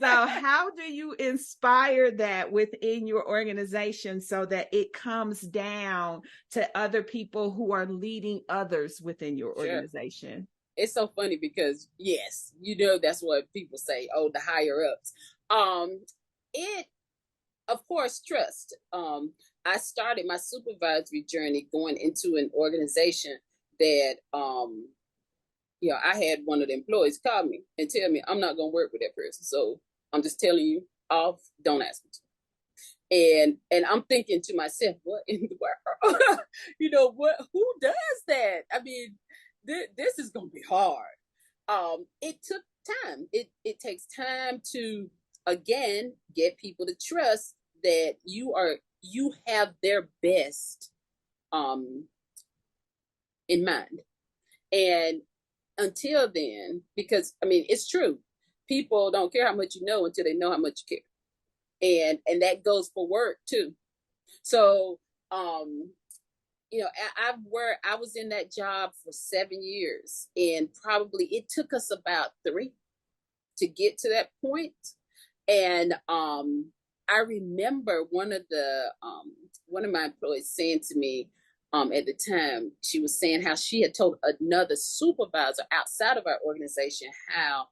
So how do you inspire that within your organization so that it comes down to other people who are leading others within your organization? It's so funny because yes, that's what people say. Oh, the higher ups. It of course trust. I started my supervisory journey going into an organization that I had one of the employees call me and tell me I'm not gonna work with that person. So I'm just telling you off, don't ask me to. And I'm thinking to myself, what in the world? What, who does that? I mean, this is gonna be hard. It took time. It takes time to again get people to trust that you have their best in mind. And until then, because I mean it's true, people don't care how much you know until they know how much you care. And that goes for work too. So I was in that job for 7 years, and probably it took us about 3 to get to that point. And I remember one of my employees saying to me at the time, she was saying how she had told another supervisor outside of our organization how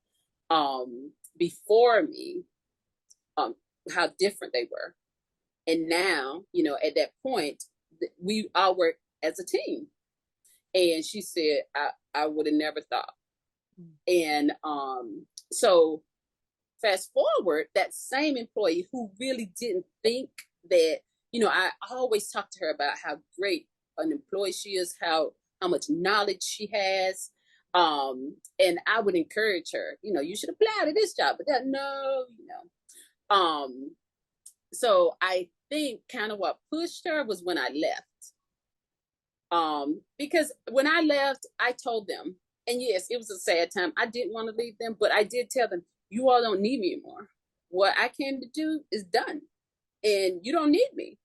before me how different they were. And now, at that point, we all work as a team. And she said, I would have never thought. And so fast forward, that same employee who really didn't think that, I always talk to her about how great an employee she is, how much knowledge she has. And I would encourage her, you should apply to this job, but no. So I think kind of what pushed her was when I left. Because when I left, I told them, and yes, it was a sad time. I didn't want to leave them, but I did tell them, you all don't need me anymore. What I came to do is done, and you don't need me.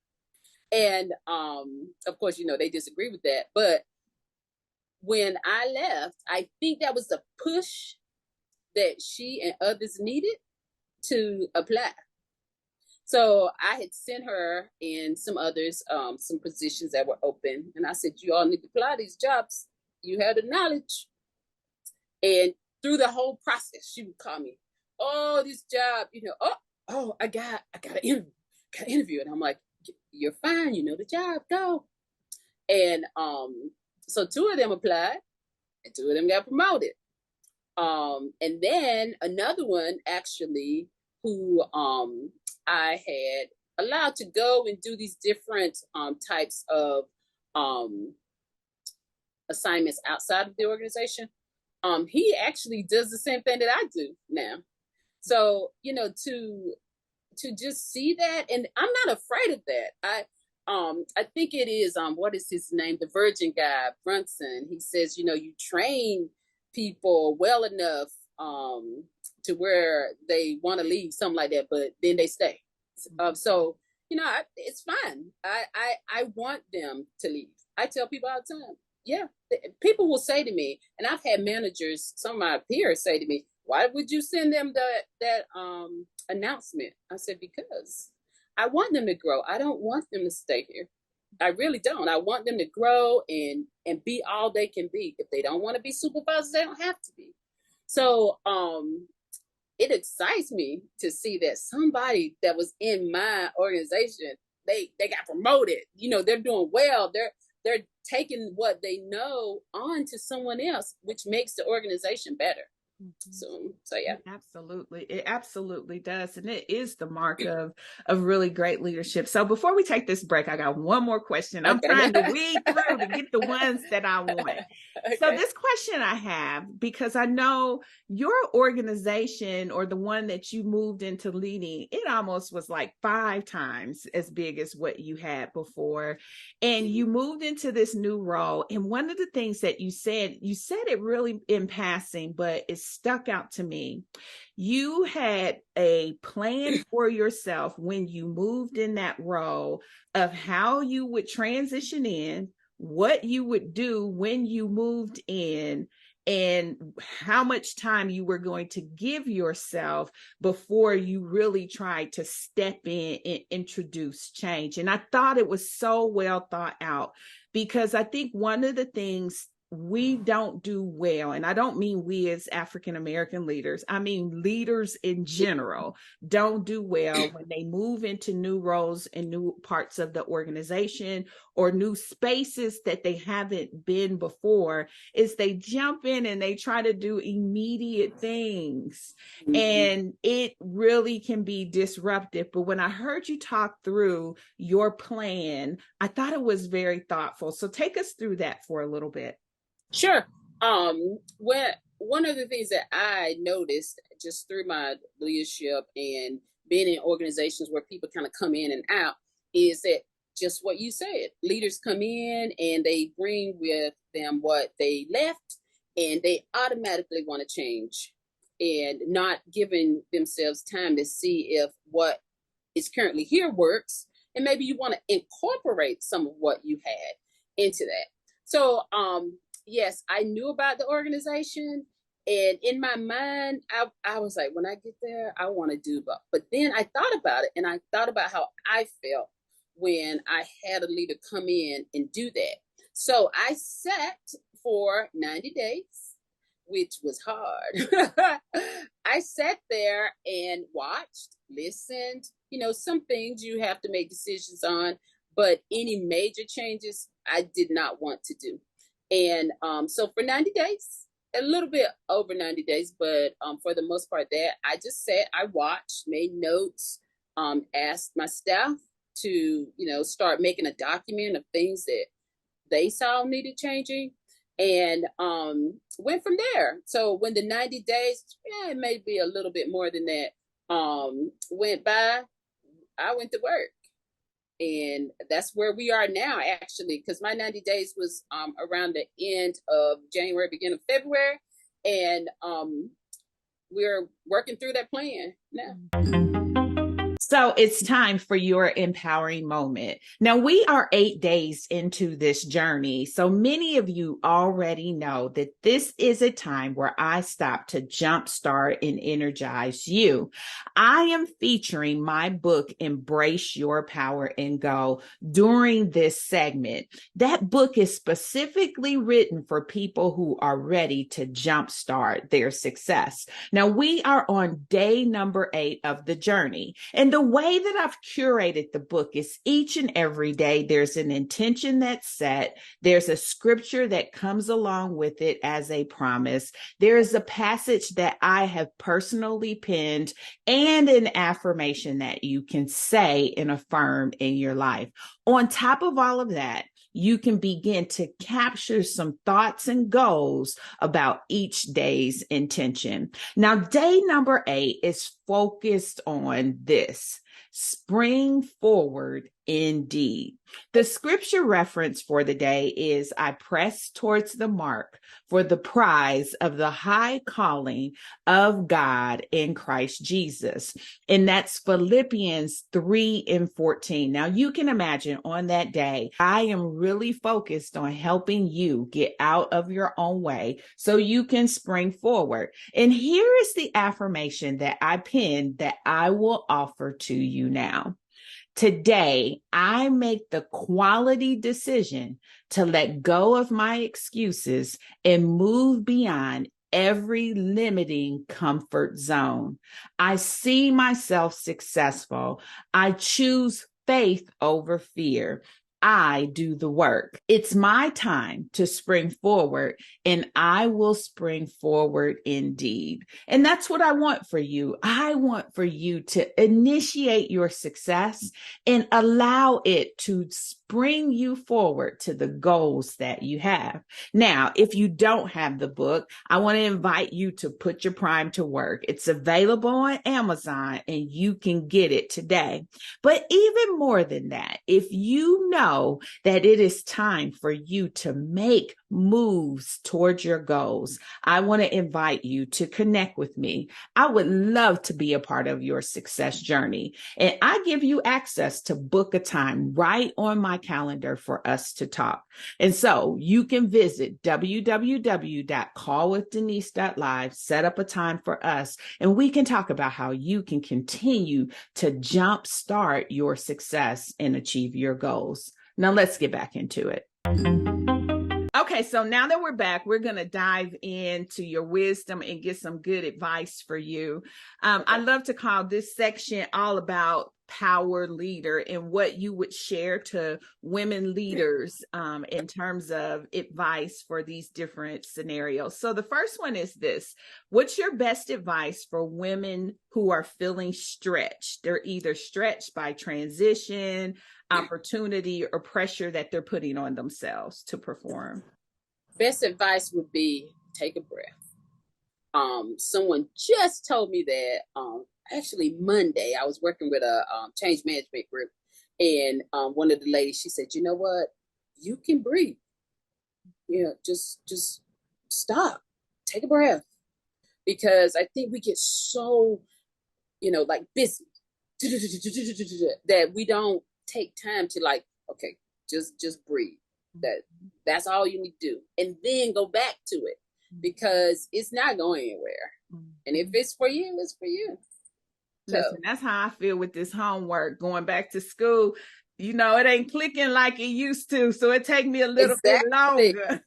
And of course, they disagree with that. But when I left, I think that was the push that she and others needed to apply. So I had sent her and some others some positions that were open. And I said, you all need to apply these jobs. You have the knowledge. And through the whole process, she would call me, oh, this job, I got an interview. And I'm like, you're fine. You know the job, go. And so 2 of them applied and 2 of them got promoted. And then another one actually who I had allowed to go and do these different types of assignments outside of the organization. He actually does the same thing that I do now. So, to just see that, and I'm not afraid of that. I think it is what is his name? The Virgin guy, Brunson. He says, you train people well enough to where they want to leave, something like that, but then they stay. So, it's fine. I want them to leave. I tell people all the time, yeah, people will say to me, and I've had managers, some of my peers say to me, why would you send them that announcement? I said, because I want them to grow. I don't want them to stay here. I really don't. I want them to grow and be all they can be. If they don't want to be supervisors, they don't have to be. So it excites me to see that somebody that was in my organization, they got promoted. They're doing well. They're taking what they know on to someone else, which makes the organization better. So yeah. Absolutely. It absolutely does. And it is the mark of really great leadership. So before we take this break, I got one more question. I'm trying to weed through to get the ones that I want. Okay. So this question I have, because I know your organization, or the one that you moved into leading, it almost was like 5 times as big as what you had before. And you moved into this new role. And one of the things that you said it really in passing, but it's stuck out to me. You had a plan for yourself when you moved in that role of how you would transition in, what you would do when you moved in, and how much time you were going to give yourself before you really tried to step in and introduce change. And I thought it was so well thought out, because I think one of the things we don't do well, and I don't mean we as African-American leaders, I mean leaders in general don't do well when they move into new roles and new parts of the organization or new spaces that they haven't been before, is they jump in and they try to do immediate things. Mm-hmm. And it really can be disruptive. But when I heard you talk through your plan, I thought it was very thoughtful. So take us through that for a little bit. Sure. One of the things that I noticed just through my leadership and being in organizations where people kind of come in and out is that just what you said, leaders come in and they bring with them what they left, and they automatically want to change and not giving themselves time to see if what is currently here works. And maybe you want to incorporate some of what you had into that. So, yes, I knew about the organization, and in my mind, I was like, when I get there, I want to do that. But then I thought about it, and I thought about how I felt when I had a leader come in and do that. So I sat for 90 days, which was hard. I sat there and watched, listened, some things you have to make decisions on, but any major changes I did not want to do. And so for 90 days, a little bit over 90 days, but for the most part that I just sat, I watched, made notes, asked my staff to, start making a document of things that they saw needed changing, and went from there. So when the 90 days, it may be a little bit more than that, went by, I went to work. And that's where we are now, actually, because my 90 days was around the end of January, beginning of February. And we're working through that plan now. So it's time for your empowering moment. Now, we are 8 days into this journey. So many of you already know that this is a time where I stop to jumpstart and energize you. I am featuring my book, Embrace Your Power and Go, during this segment. That book is specifically written for people who are ready to jumpstart their success. Now, we are on day number 8 of the journey. And the way that I've curated the book is each and every day, there's an intention that's set. There's a scripture that comes along with it as a promise. There's a passage that I have personally penned and an affirmation that you can say and affirm in your life. On top of all of that, you can begin to capture some thoughts and goals about each day's intention. Now, day number 8 is focused on this. spring forward indeed. The scripture reference for the day is, I press towards the mark for the prize of the high calling of God in Christ Jesus. And that's Philippians 3:14. Now you can imagine on that day, I am really focused on helping you get out of your own way so you can spring forward. And here is the affirmation that I penned that I will offer to you now. Today, I make the quality decision to let go of my excuses and move beyond every limiting comfort zone. I see myself successful. I choose faith over fear. I do the work. It's my time to spring forward, and I will spring forward indeed. And that's what I want for you. I want for you to initiate your success and allow it to spring you forward to the goals that you have. Now, if you don't have the book, I want to invite you to put your prime to work. It's available on Amazon and you can get it today. But even more than that, if you know that it is time for you to make moves towards your goals, I want to invite you to connect with me. I would love to be a part of your success journey. And I give you access to book a time right on my calendar for us to talk. And so you can visit www.callwithdenise.live, set up a time for us, and we can talk about how you can continue to jumpstart your success and achieve your goals. Now let's get back into it. Okay, so now that we're back, we're going to dive into your wisdom and get some good advice for you. I love to call this section all about power leader and what you would share to women leaders in terms of advice for these different scenarios. So the first one is this: what's your best advice for women who are feeling stretched? They're either stretched by transition, opportunity, or pressure that they're putting on themselves to perform. Best advice would be take a breath. Someone just told me that actually Monday I was working with a change management group, and one of the ladies, she said, you know what, you can breathe. Just stop, take a breath, because I think we get so like busy that we don't take time to okay, just breathe. That's all you need to do, and then go back to it, because it's not going anywhere. And if it's for you, it's for you. Listen, that's how I feel with this homework going back to school. It ain't clicking like it used to, so it takes me a little bit longer.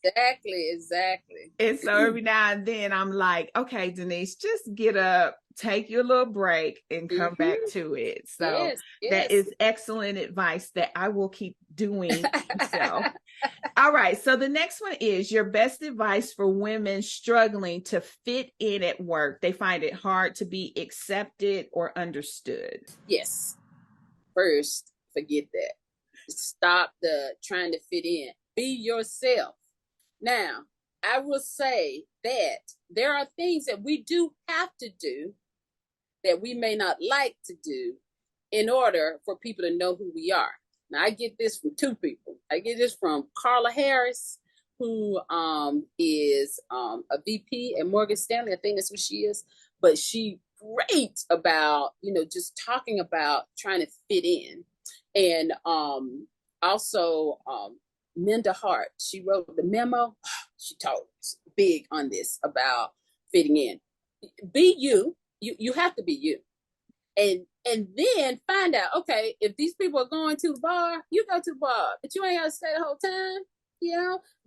Exactly. And so every now and then I'm like, okay, Denise, just get up, take your little break, and come back to it. So yes. That is excellent advice that I will keep doing myself. All right. So the next one is your best advice for women struggling to fit in at work. They find it hard to be accepted or understood. Yes. First, forget that. Stop the trying to fit in. Be yourself. Now, I will say that there are things that we do have to do that we may not like to do in order for people to know who we are. Now, I get this from two people. I get this from Carla Harris, who is a VP at Morgan Stanley. I think that's what she is. But she great about, just talking about trying to fit in. And also Minda Hart, she wrote the memo. She talked big on this about fitting in. Be you. You have to be you. And then find out, okay, if these people are going to the bar, you go to the bar, but you ain't got to stay the whole time.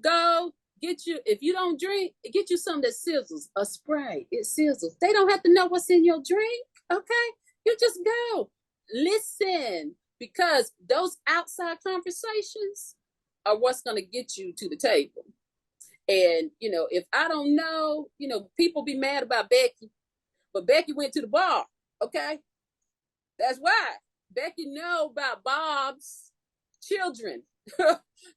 Go get you, if you don't drink, get you something that sizzles, a spray. It sizzles. They don't have to know what's in your drink. Okay, you just go listen, because those outside conversations are what's going to get you to the table. And if I don't know, people be mad about Becky, but Becky went to the bar. Okay, that's why Becky know about Bob's children.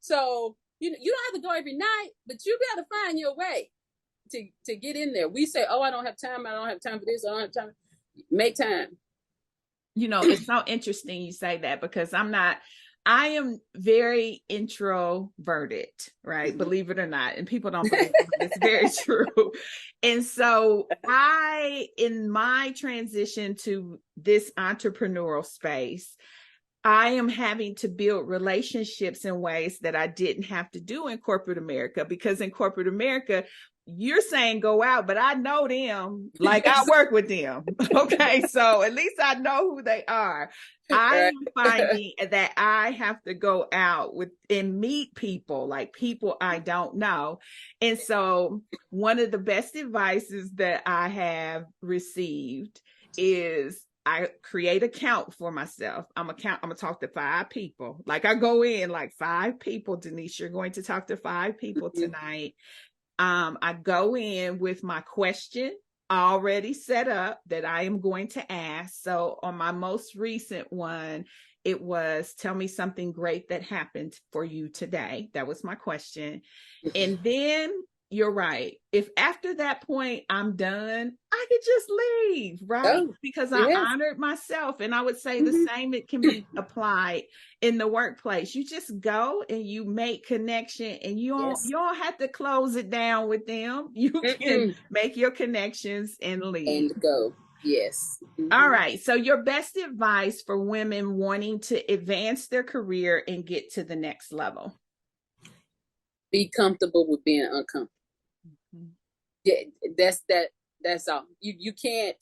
So you don't have to go every night, but you got to find your way to get in there. We say, oh, I don't have time for this, I don't have time. Make time. It's so interesting you say that, because I am very introverted, right? Mm-hmm. Believe it or not. And people don't believe it, but it's very true. And so in my transition to this entrepreneurial space, I am having to build relationships in ways that I didn't have to do in corporate America, because in corporate America, you're saying go out, but I know them, like I work with them. Okay. So at least I know who they are. I am finding that I have to go out and meet people, like people I don't know. And so one of the best advices that I have received is I create a count for myself. I'm gonna talk to 5 people. Like I go in like 5 people, Denise, you're going to talk to 5 people tonight. I go in with my question already set up that I am going to ask. So on my most recent one, it was, tell me something great that happened for you today. That was my question. And then you're right. If after that point I'm done, I could just leave, right? Because I honored myself. And I would say the same, it can be applied in the workplace. You just go and you make connection, and you don't have to close it down with them. You can make your connections and leave. And go. Yes. All right. So your best advice for women wanting to advance their career and get to the next level? Be comfortable with being uncomfortable. Yeah, that's all. You can't,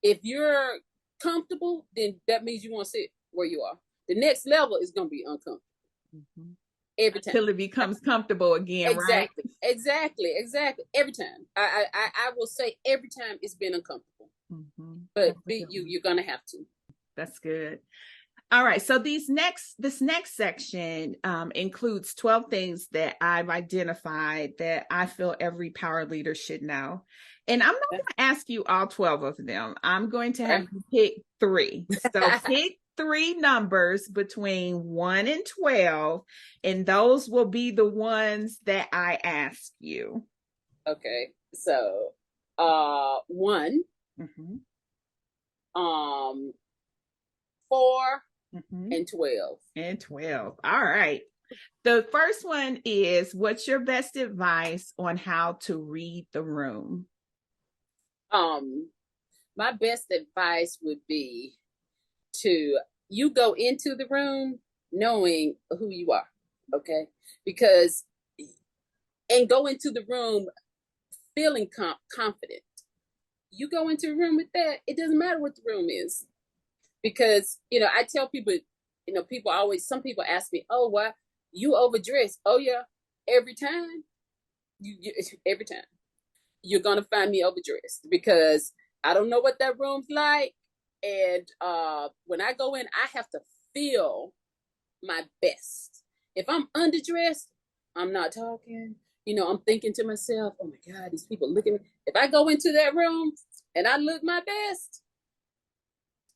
if you're comfortable, then that means you want to sit where you are. The next level is going to be uncomfortable. Every time. Until it becomes comfortable again, right? Exactly. Every time. I will say every time it's been uncomfortable. But you're going to have to. That's good. All right. So this next section includes 12 things that I've identified that I feel every power leader should know. And I'm not going to ask you all 12 of them. I'm going to have you pick 3. So pick 3 numbers between 1 and 12, and those will be the ones that I ask you. Okay. So 1, 4, and 12. And 12. All right. The first one is, what's your best advice on how to read the room? My best advice would be you go into the room knowing who you are, okay? And go into the room feeling confident. You go into a room with that, it doesn't matter what the room is. Because, I tell people, some people ask me, oh, why you overdressed? Oh, yeah, every time. Every time. You're going to find me overdressed, because I don't know what that room's like. And when I go in, I have to feel my best. If I'm underdressed, I'm not talking. I'm thinking to myself, oh, my God, these people looking at me. If I go into that room and I look my best,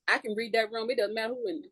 I can read that room. It doesn't matter who in there.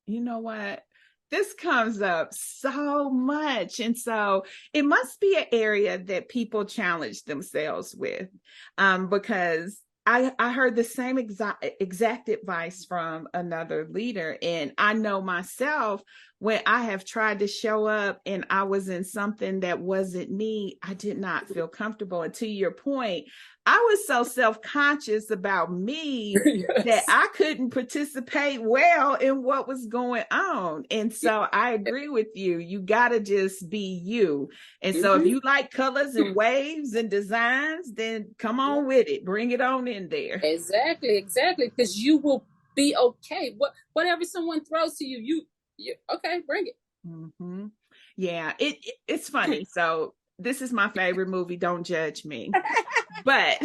You know what? This comes up so much. And so it must be an area that people challenge themselves with, because I heard the same exact advice from another leader. And I know myself, when I have tried to show up and I was in something that wasn't me, I did not feel comfortable. And to your point, I was so self-conscious about me that I couldn't participate well in what was going on. And so I agree with you. You got to just be you. And so if you like colors and waves and designs, then come on with it. Bring it on in there. Exactly. Because you will be okay. Whatever someone throws to you, okay, bring it. Yeah, it's funny. So this is my favorite movie, Don't Judge Me. But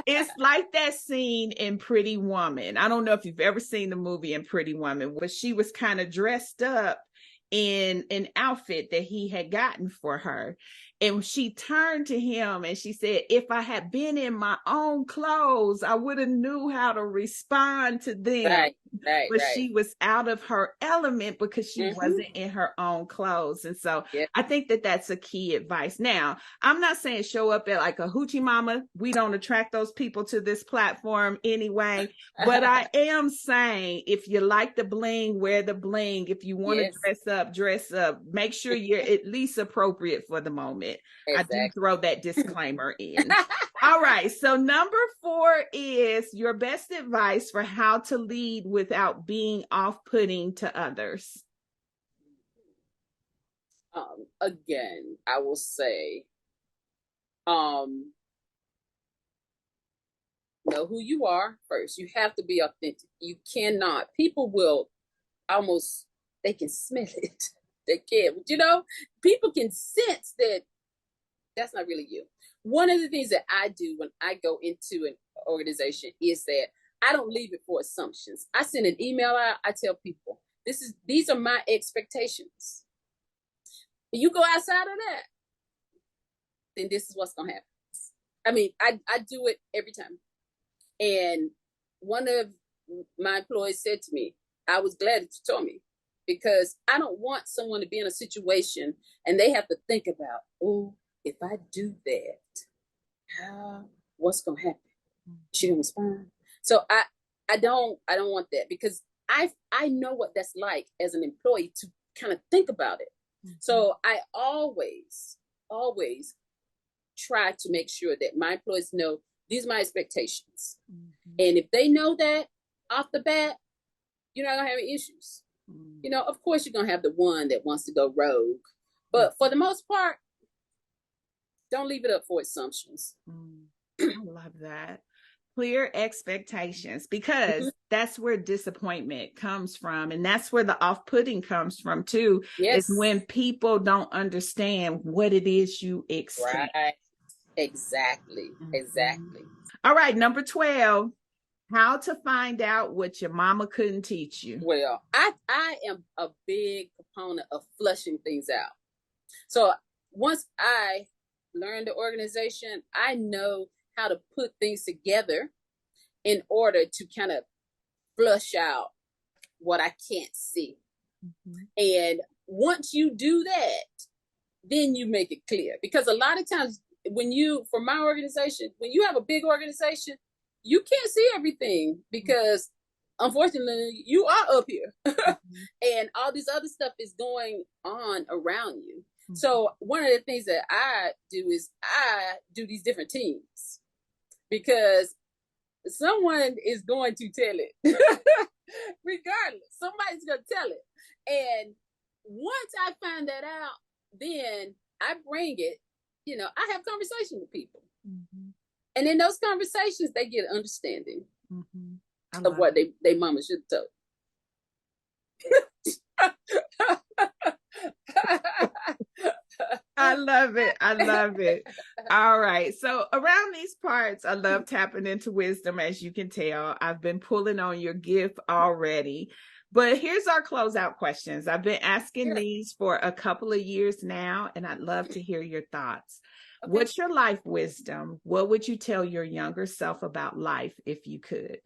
it's like that scene in Pretty Woman. I don't know if you've ever seen the movie in Pretty Woman, where she was kind of dressed up in an outfit that he had gotten for her. And she turned to him and she said, if I had been in my own clothes, I would have knew how to respond to them. But she was out of her element because she wasn't in her own clothes. And so I think that that's a key advice. Now, I'm not saying show up at like a hoochie mama. We don't attract those people to this platform anyway. But I am saying, if you like the bling, wear the bling. If you want to dress up. Make sure you're at least appropriate for the moment. Exactly. I do throw that disclaimer in. All right. So number 4 is your best advice for how to lead without being off-putting to others. Again, I will say, know who you are first. You have to be authentic. You cannot. People will almost, they can smell it. They can. But, you know, people can sense that that's not really you. One of the things that I do when I go into an organization is that I don't leave it for assumptions. I send an email out. I tell people, these are my expectations. You go outside of that, then this is what's going to happen. I mean, I do it every time. And one of my employees said to me, I was glad that you told me, because I don't want someone to be in a situation and they have to think about, oh, if I do that, what's going to happen? She didn't respond. So I don't want that, because I know what that's like as an employee to kind of think about it. Mm-hmm. So I always try to make sure that my employees know these are my expectations. Mm-hmm. And if they know that off the bat, you're not going to have any issues. Mm-hmm. You know, of course, you're going to have the one that wants to go rogue. But for the most part, don't leave it up for assumptions. I love that. Clear expectations, because that's where disappointment comes from. And that's where the off-putting comes from too, is when people don't understand what it is you expect. Right. Exactly. All right, number 12, how to find out what your mama couldn't teach you. Well, I am a big proponent of flushing things out. So once I learned the organization, I know how to put things together in order to kind of flush out what I can't see. Mm-hmm. And once you do that, then you make it clear. Because a lot of times for my organization, when you have a big organization, you can't see everything because unfortunately you are up here and all this other stuff is going on around you. Mm-hmm. So one of the things that I do is I do these different teams, because someone is going to tell it. Regardless, somebody's going to tell it. And once I find that out, then I bring it, you know, I have conversations with people. Mm-hmm. And in those conversations, they get understanding of what they mama should have told. I love it. All right. So around these parts, I love tapping into wisdom. As you can tell, I've been pulling on your gift already. But here's our closeout questions. I've been asking these for a couple of years now, and I'd love to hear your thoughts. Okay. What's your life wisdom? What would you tell your younger self about life if you could?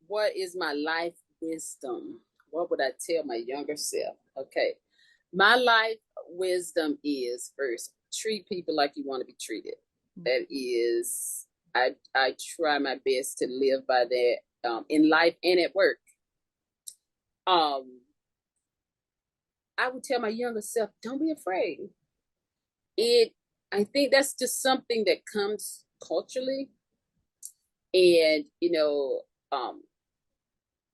What is my life wisdom? What would I tell my younger self? Okay. My life wisdom is, first, treat people like you want to be treated. That is, I try my best to live by that in life and at work. I would tell my younger self, don't be afraid. I think that's just something that comes culturally. And, you know,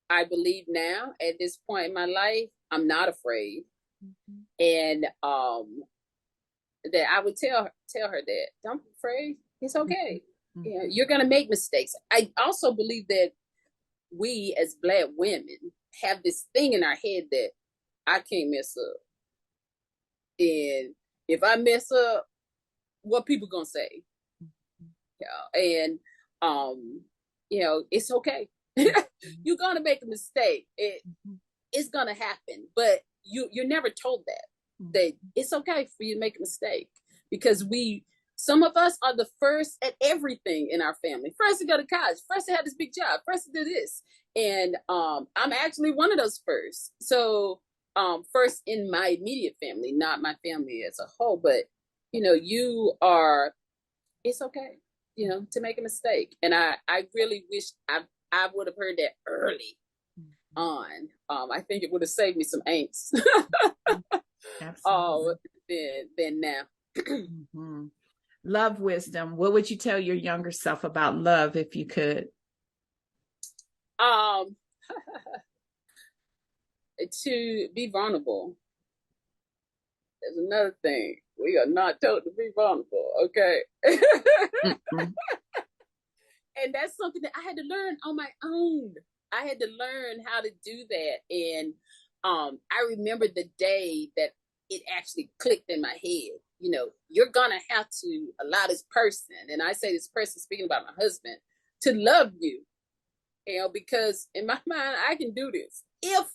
I believe now at this point in my life, I'm not afraid. Mm-hmm. And that I would tell her that don't be afraid. It's okay. Mm-hmm. Yeah, you're gonna make mistakes. I also believe that we as Black women have this thing in our head that I can't mess up. And if I mess up, what people gonna say? Yeah, and you know, it's okay. You're gonna make a mistake. It's gonna happen, but you're never told that. that it's okay for you to make a mistake, because some of us are the first at everything in our family. First to go to college, first to have this big job, first to do this. And I'm actually one of those first. So first in my immediate family, not my family as a whole, but it's okay, to make a mistake. And I really wish I would have heard that early on. I think it would have saved me some angst. Than now. Mm-hmm. Love wisdom. What would you tell your younger self about love if you could? To be vulnerable. There's another thing. We are not told to be vulnerable, okay? Mm-hmm. And that's something that I had to learn on my own. I had to learn how to do that. And I remember the day that it actually clicked in my head. You're going to have to allow this person, and I say this person speaking about my husband, to love you, because in my mind, I can do this. If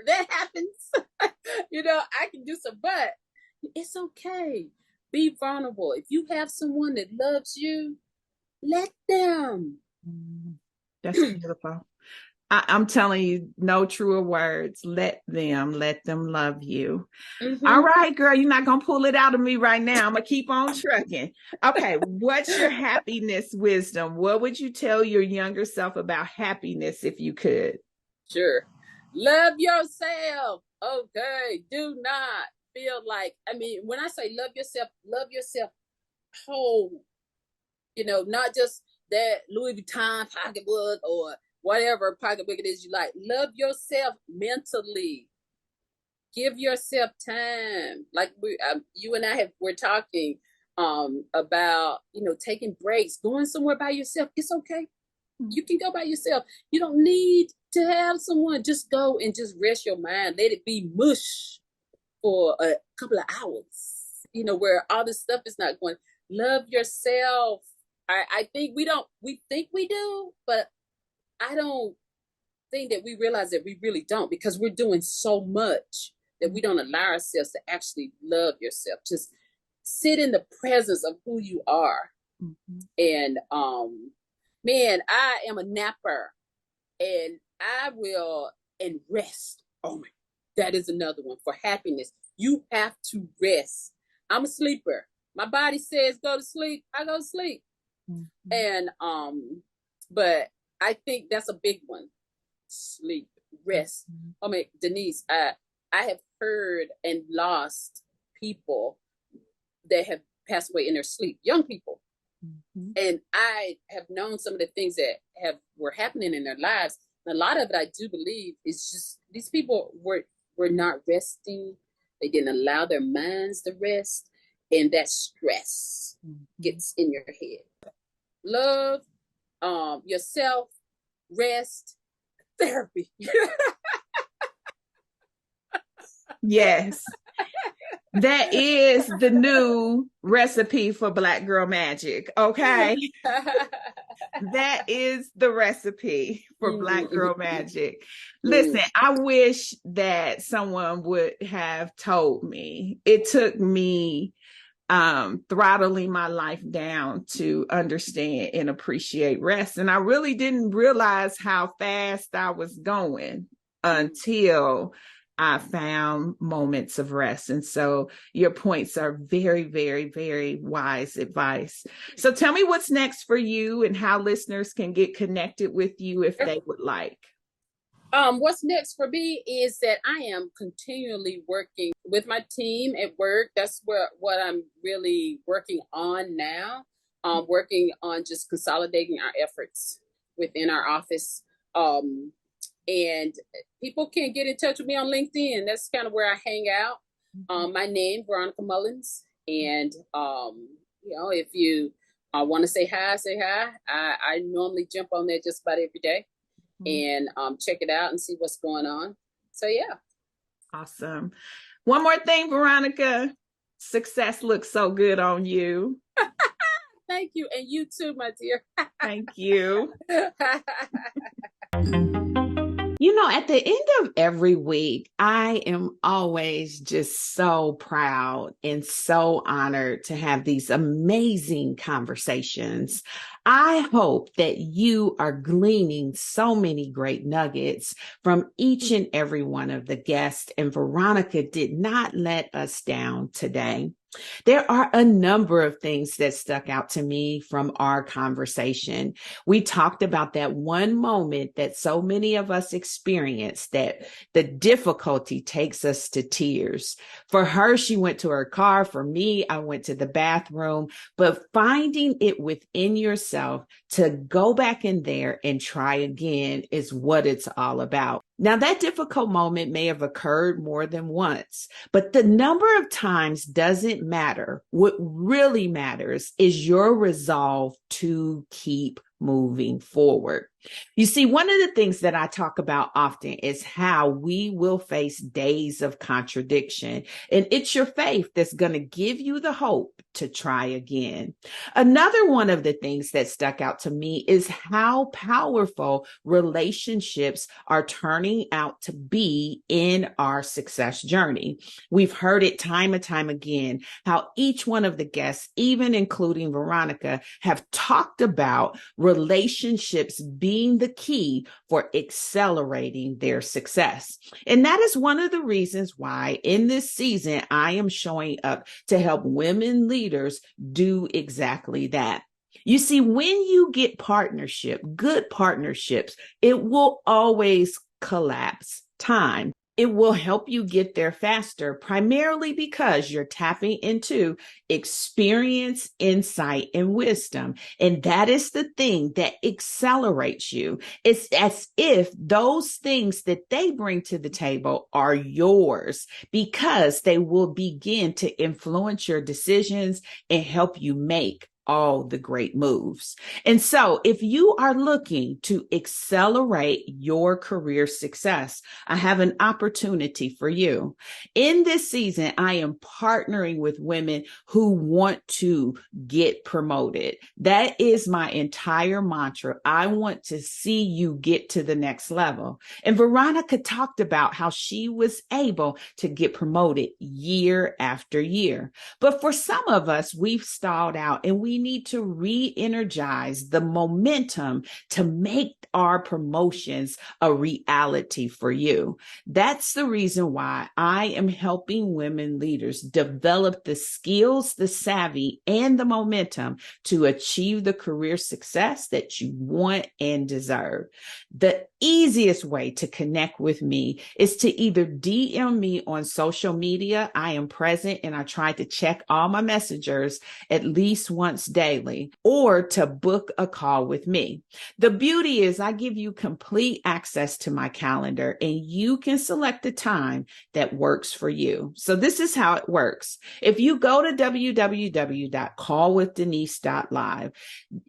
that happens, I can do some, but it's okay. Be vulnerable. If you have someone that loves you, let them. That's beautiful. I'm telling you, no truer words. Let them love you. Mm-hmm. All right, girl, you're not going to pull it out of me right now. I'm going to keep on trucking. Okay, what's your happiness wisdom? What would you tell your younger self about happiness if you could? Sure. Love yourself. Okay. Do not feel like, when I say love yourself whole, not just that Louis Vuitton pocketbook or whatever pocketbook it is you like. Love yourself mentally. Give yourself time. Like you and I we're talking about, taking breaks, going somewhere by yourself. It's okay. You can go by yourself. You don't need to have someone. Just go and just rest your mind. Let it be mush for a couple of hours, where all this stuff is not going. Love yourself. I think we think we do, but I don't think that we realize that we really don't, because we're doing so much that we don't allow ourselves to actually love yourself. Just sit in the presence of who you are. Mm-hmm. And man, I am a napper, and I will rest. Oh my, that is another one for happiness. You have to rest. I'm a sleeper. My body says go to sleep, I go to sleep. Mm-hmm. And but I think that's a big one. Sleep, rest. Mm-hmm. Denise, I have heard and lost people that have passed away in their sleep, young people. Mm-hmm. And I have known some of the things that were happening in their lives. And a lot of it, I do believe, is just these people were not resting. They didn't allow their minds to rest. And that stress gets in your head. Love yourself, rest, therapy. Yes. That is the new recipe for Black Girl Magic. Okay. That is the recipe for Black Girl Magic. Listen, I wish that someone would have told me. It took me throttling my life down to understand and appreciate rest. And I really didn't realize how fast I was going until I found moments of rest. And so your points are very, very, very wise advice. So tell me what's next for you and how listeners can get connected with you if they would like. What's next for me is that I am continually working with my team at work. That's what I'm really working on now. Working on just consolidating our efforts within our office. And people can get in touch with me on LinkedIn. That's kind of where I hang out. My name, Veronica Mullins. And, if you want to say hi, say hi. I normally jump on there just about every day and check it out and see what's going on. So, yeah. Awesome. One more thing, Veronica. Success looks so good on you. Thank you. And you too, my dear. Thank you. At the end of every week, I am always just so proud and so honored to have these amazing conversations. I hope that you are gleaning so many great nuggets from each and every one of the guests, and Veronica did not let us down today. There are a number of things that stuck out to me from our conversation. We talked about that one moment that so many of us experience, that the difficulty takes us to tears. For her, she went to her car. For me, I went to the bathroom. But finding it within yourself to go back in there and try again is what it's all about. Now, that difficult moment may have occurred more than once, but the number of times doesn't matter. What really matters is your resolve to keep moving forward. You see, one of the things that I talk about often is how we will face days of contradiction, and it's your faith that's going to give you the hope to try again. Another one of the things that stuck out to me is how powerful relationships are turning out to be in our success journey. We've heard it time and time again, how each one of the guests, even including Veronica, have talked about relationships being the key for accelerating their success. And that is one of the reasons why in this season, I am showing up to help women leaders do exactly that. You see, when you get good partnerships, it will always collapse time. It will help you get there faster, primarily because you're tapping into experience, insight, and wisdom. And that is the thing that accelerates you. It's as if those things that they bring to the table are yours, because they will begin to influence your decisions and help you make all the great moves. And so if you are looking to accelerate your career success, I have an opportunity for you. In this season, I am partnering with women who want to get promoted. That is my entire mantra. I want to see you get to the next level. And Veronica talked about how she was able to get promoted year after year. But for some of us, we've stalled out, and we need to re-energize the momentum to make our promotions a reality for you. That's the reason why I am helping women leaders develop the skills, the savvy, and the momentum to achieve the career success that you want and deserve. The easiest way to connect with me is to either DM me on social media. I am present and I try to check all my messengers at least once daily, or to book a call with me. The beauty is I give you complete access to my calendar, and you can select a time that works for you. So this is how it works. If you go to www.callwithdenise.live,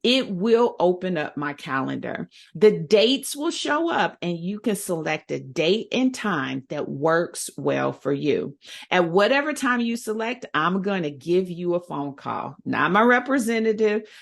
it will open up my calendar. The dates will show up, and you can select a date and time that works well for you. At whatever time you select, I'm going to give you a phone call. Not my representative,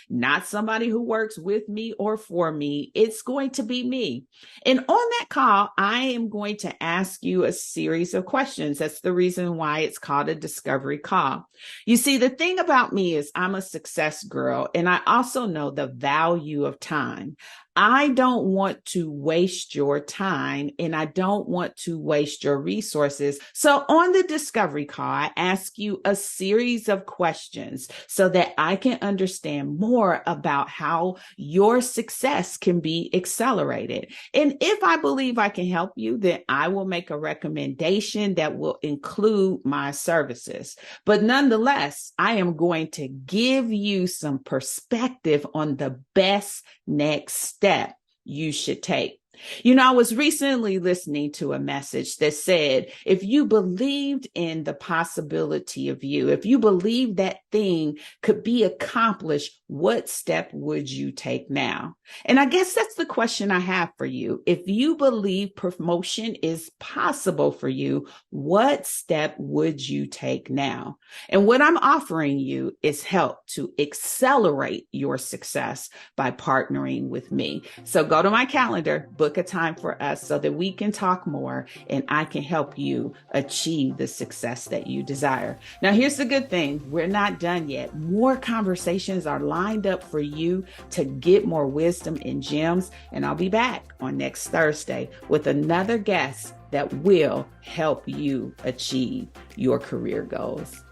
not somebody who works with me or for me. It's going to be me. And on that call, I am going to ask you a series of questions. That's the reason why it's called a discovery call. You see, the thing about me is I'm a success girl, and I also know the value of time. I don't want to waste your time, and I don't want to waste your resources. So on the discovery call, I ask you a series of questions so that I can understand more about how your success can be accelerated. And if I believe I can help you, then I will make a recommendation that will include my services. But nonetheless, I am going to give you some perspective on the best next step you should take. I was recently listening to a message that said, if you believed in the possibility of you, if you believe that thing could be accomplished, what step would you take now? And I guess that's the question I have for you. If you believe promotion is possible for you, what step would you take now? And what I'm offering you is help to accelerate your success by partnering with me. So go to my calendar, book book a time for us so that we can talk more and I can help you achieve the success that you desire. Now, here's the good thing. We're not done yet. More conversations are lined up for you to get more wisdom and gems. And I'll be back on next Thursday with another guest that will help you achieve your career goals.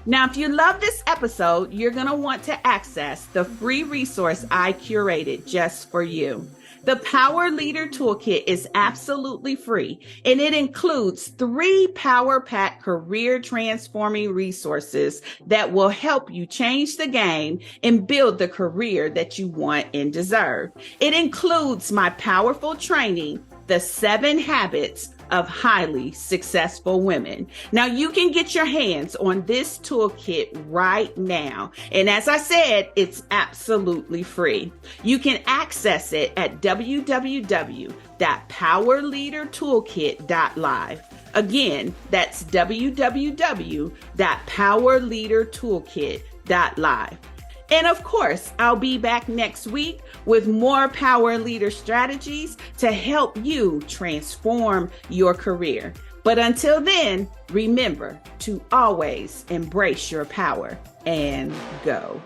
Now, if you love this episode, you're going to want to access the free resource I curated just for you. The Power Leader Toolkit is absolutely free, and it includes 3 power-packed career transforming resources that will help you change the game and build the career that you want and deserve. It includes my powerful training, The 7 Habits of Highly Successful Women. Now, you can get your hands on this toolkit right now. And as I said, it's absolutely free. You can access it at www.powerleadertoolkit.live. Again, that's www.powerleadertoolkit.live. And of course, I'll be back next week with more power leader strategies to help you transform your career. But until then, remember to always embrace your power and go.